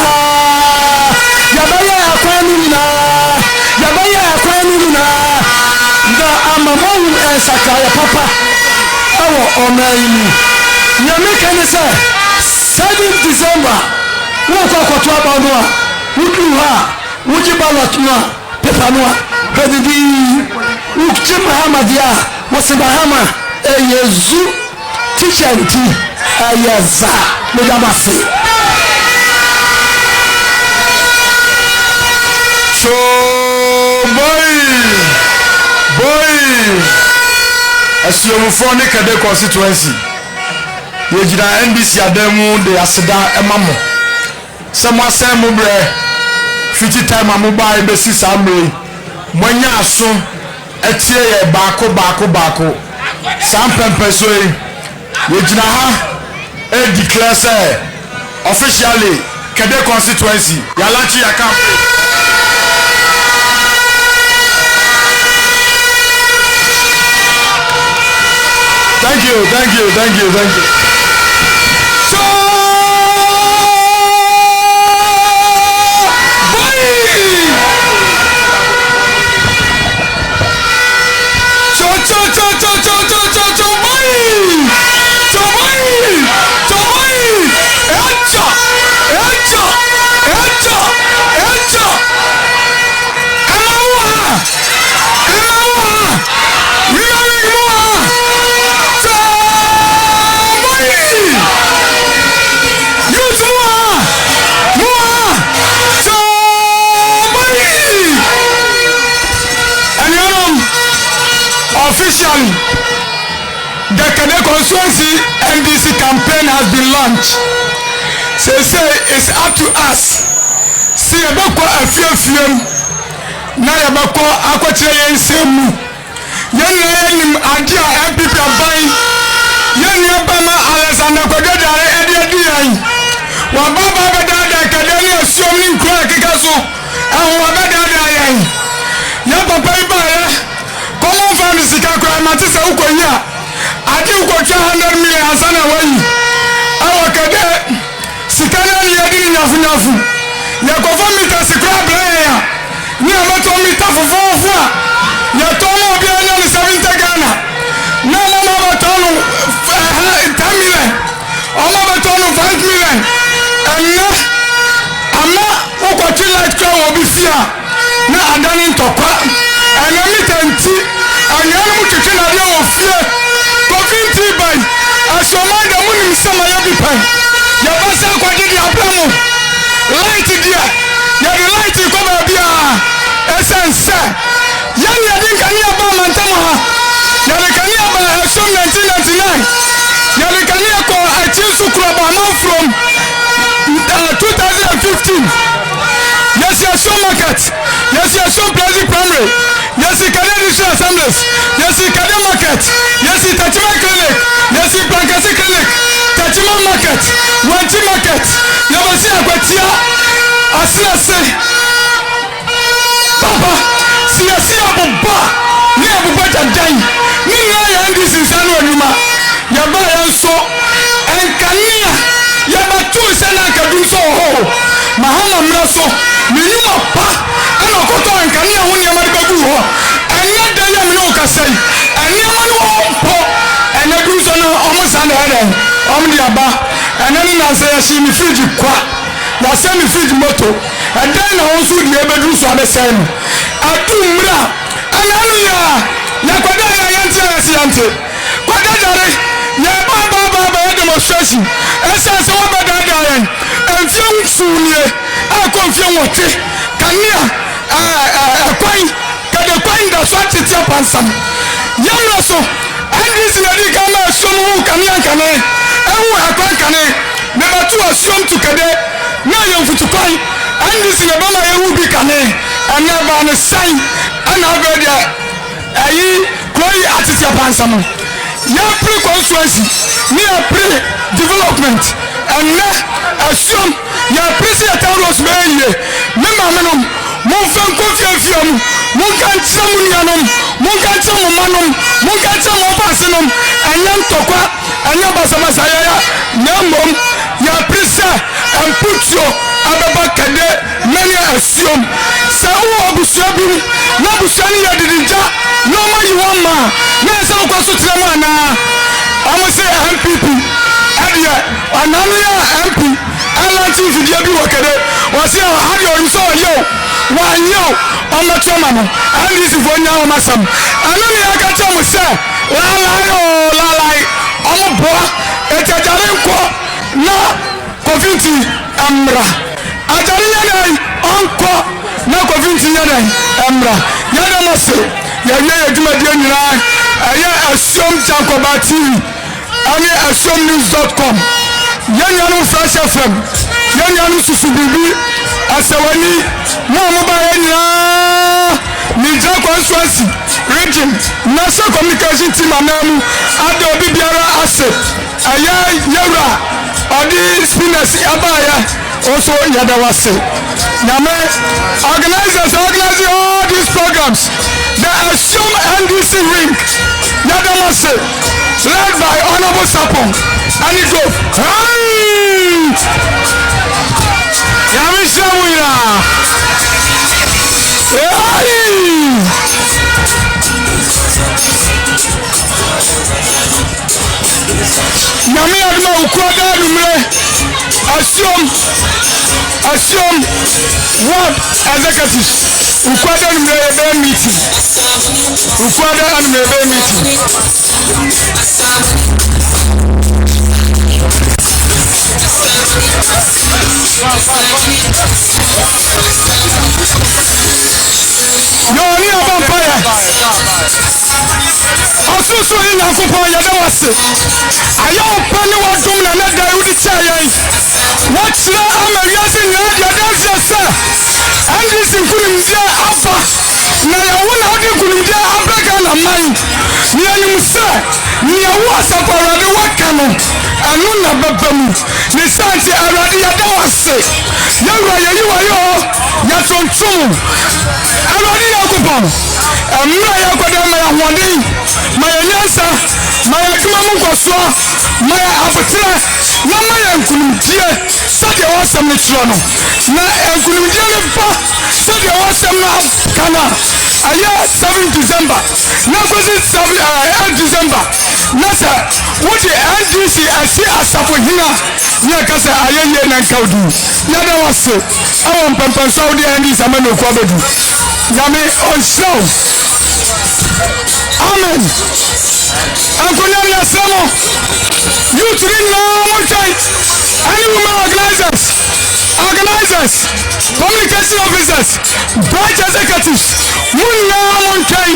da amamon sakaya papa awo onayi nyame kan say 7 December wo kokoto aba no a wudu ha wuji ballot no paper no hedidi wukti Muhammadia wasibahama eyezu teacher nti ayaza medamase
so boy Asuom for ne Kade Constituency yejira NDC Adamu de aseda emamo sama sem bre fiti time amuba ebesi samre monya aso etie ye baako sam pempeso yejira ha declare say officially Kade Constituency yalachi ya campaign. Thank you. So, boy,
Valley. The Kade Constituency NDC campaign has been launched. So it's up to us. See about a few na yabako akwetire nsemu yenna adia MPP abai yenna bama Alexander Kododare edian wa baba bedada Kade ni Asuom ni nkura kekaso ahwa bedada yan ya papa iba ya komo fami sika kura matisa ukonya adi ukotwa 100 million asana wayi awa Kade sika na ni adi nyafu ya kofa mita sikura blaya ni amato mita fufufu ya tomo bi anya ni 70 Ghana na mama batono 10 million oma batono 5 million ana ama ukoti light kwa obi fia na adani ntokwa ana mita nti anya mu twetwe na dia wo fie kofinti bai asomanda mu ni msama ya bipai ya basa kwa didi abramo light dia ya the light ko ba bia essence yani adinka ni aba mantama ha ya le kani aba Asuom 1999 ya le kani ko Akyem sukura ba no from 2015 yes Asuom market yes Asuom primary yes Kade district assemblies yes Kade market yes Tachima clinic yes Blankasi clinic Tachima market Wanti market yabasi akwatia asese papa siasi abubba ni abubba janjan ni ya NDC sanu anuma yaba yanso enkania yaba tu sana kadun so ho mahala mraso ni nyuma pa ana koto enkania ho ni amadi bagu ho enya da ya me no kasai enya mani wo po enya du so no omo sana ere omdi aba enya ni na se ya shi mi fridge kwa ya se mi fridge moto dan na won so die bedu so abesen atumra ananuya ya kwada ya yanti asiante kwada dare ya baba ya demonstration esa se wa bada dare enfie mfunie akonfie wote kania kwai Kade kwai da so titia pansam yamra so NDC na di kama Asuom kania kane ewu akwan kane me batu Asuom to Kade na yemfutu kwai NDC na bama yewu bi kane anaba ne sai ana bedia ayi koi atitia pansam ya pre constituency ni a pre development and Asuom ya pre se ataros meye me mamenom mon fan confiance mon kan tsamu nianom mon kan tsamu manom mon kan tsamu pasenom anyam tokwa anyam basama sayaya nyambom ya prisa and put your ababa Kade many Asuom sa wo obusua bi na busua ni yadidija no ma yiwama na sa ko so tiremu ana amose MPP adia ananu ya MP ala chief dia bi wo Kade wasi adia orimso yo wanyo omachoma no NDC fo nya o masam anu ni aka chamo se lalai ombo etejare nko na kofinti amra ajari yana onko na kofinti yana amra yana mase ya juma dia nyina aya Asuom Jankoba TV ani asuomnews.com yana no Fresh FM yana no susu bibi asawani mo ba yana ni Constituency region national communication team anamu ade obi biara ase aya yewra odi spinners abaya also yadawase nyame organizers organizing all these programs the Asuom NDC ring yadawase led by Honorable Sapon and it goes yami shawira nyame aduma ukwada numre Asuom ward executive ukwada numre be meeting ukwada numre be meeting Yo ni abon fire so in Akupon Yadawase. I am penny was doing another Udichayan. What's now? I'm a reason Yadawase, sir. And this includes Alpha. Now, I want to have you Abaka and mine. Near sir, near was a parade Wakano. And Luna Babamu. The Santi Aradi Yadawase. You are Yaton Tum. Aradi Akupon. And Maya Kodama Wandi. My answer, my Akumamukoso, my Apotra, Namaya and Kunumtia, such a awesome Mitrono. Na and Kunumtia, such a awesome Kana. A year 7 December. Now was it 8 December. Nasa, what the NDC I see as a for here. Yakasa, I am and Kaudu. Yada was it. I want Pampa Saudi and this Amano Kwabadu. Yame on show. Amen. Antonia Samo, you three now, any women organizers, communication officers, branch executives, Muna Monchai,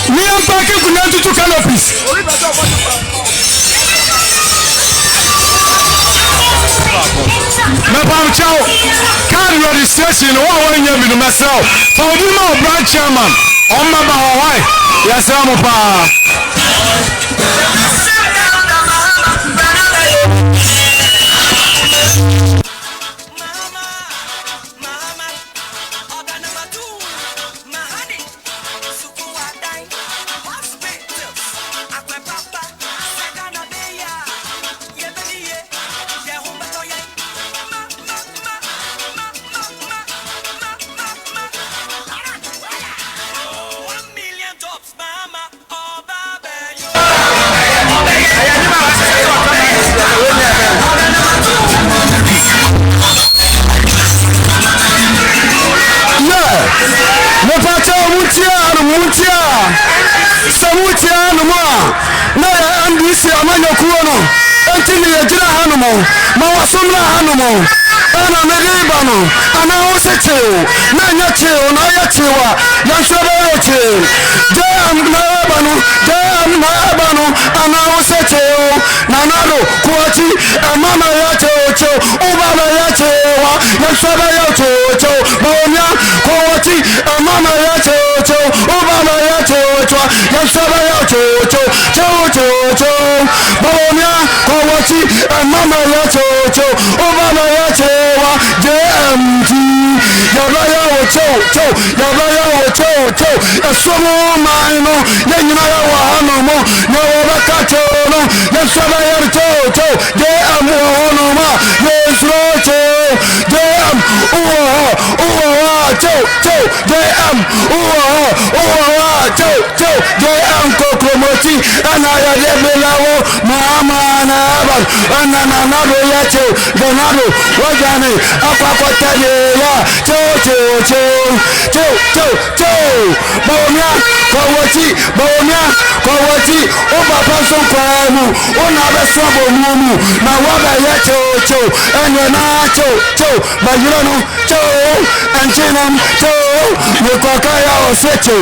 me and Paki Kunatu to canopies. Mepam Chow, card registration, one year with myself. For you know, branch chairman, on my Hawaii, yes, I'm a bar. Samutia no more. Na NDC amanyo kuono. Entini yejira hanumo. Mawasumra hanumo. Ana medibano. Ana osecheo. Na nyacheo na yachewa. Yansebe yoche. Jam na ebano. Ana osecheo. Nanalo kuachi. Mama yacheocho. Ubaba yachewa. Yansebe yocho. Bonya kuachi. Mama yacheocho. Ubaba yacheocho. Yansebe yocho. Bonya kuachi. Mama yacheocho. Ubaba yachewa. JMT. Yabaya ocho. Asuom maino. Yenyina ya wahanomo. Nyawabakachono. Yansebe yocho. JM wahonoma. Yesrocho. JM JM JM kokromoti anaya lebelawo mama na abal anana yacho donado wajane akwakotale ya Bawomia kowoti oba paso kwamu ona besobo mumu na waba yacho enye na cho bayirano cho antinam cho mukaka ya osecho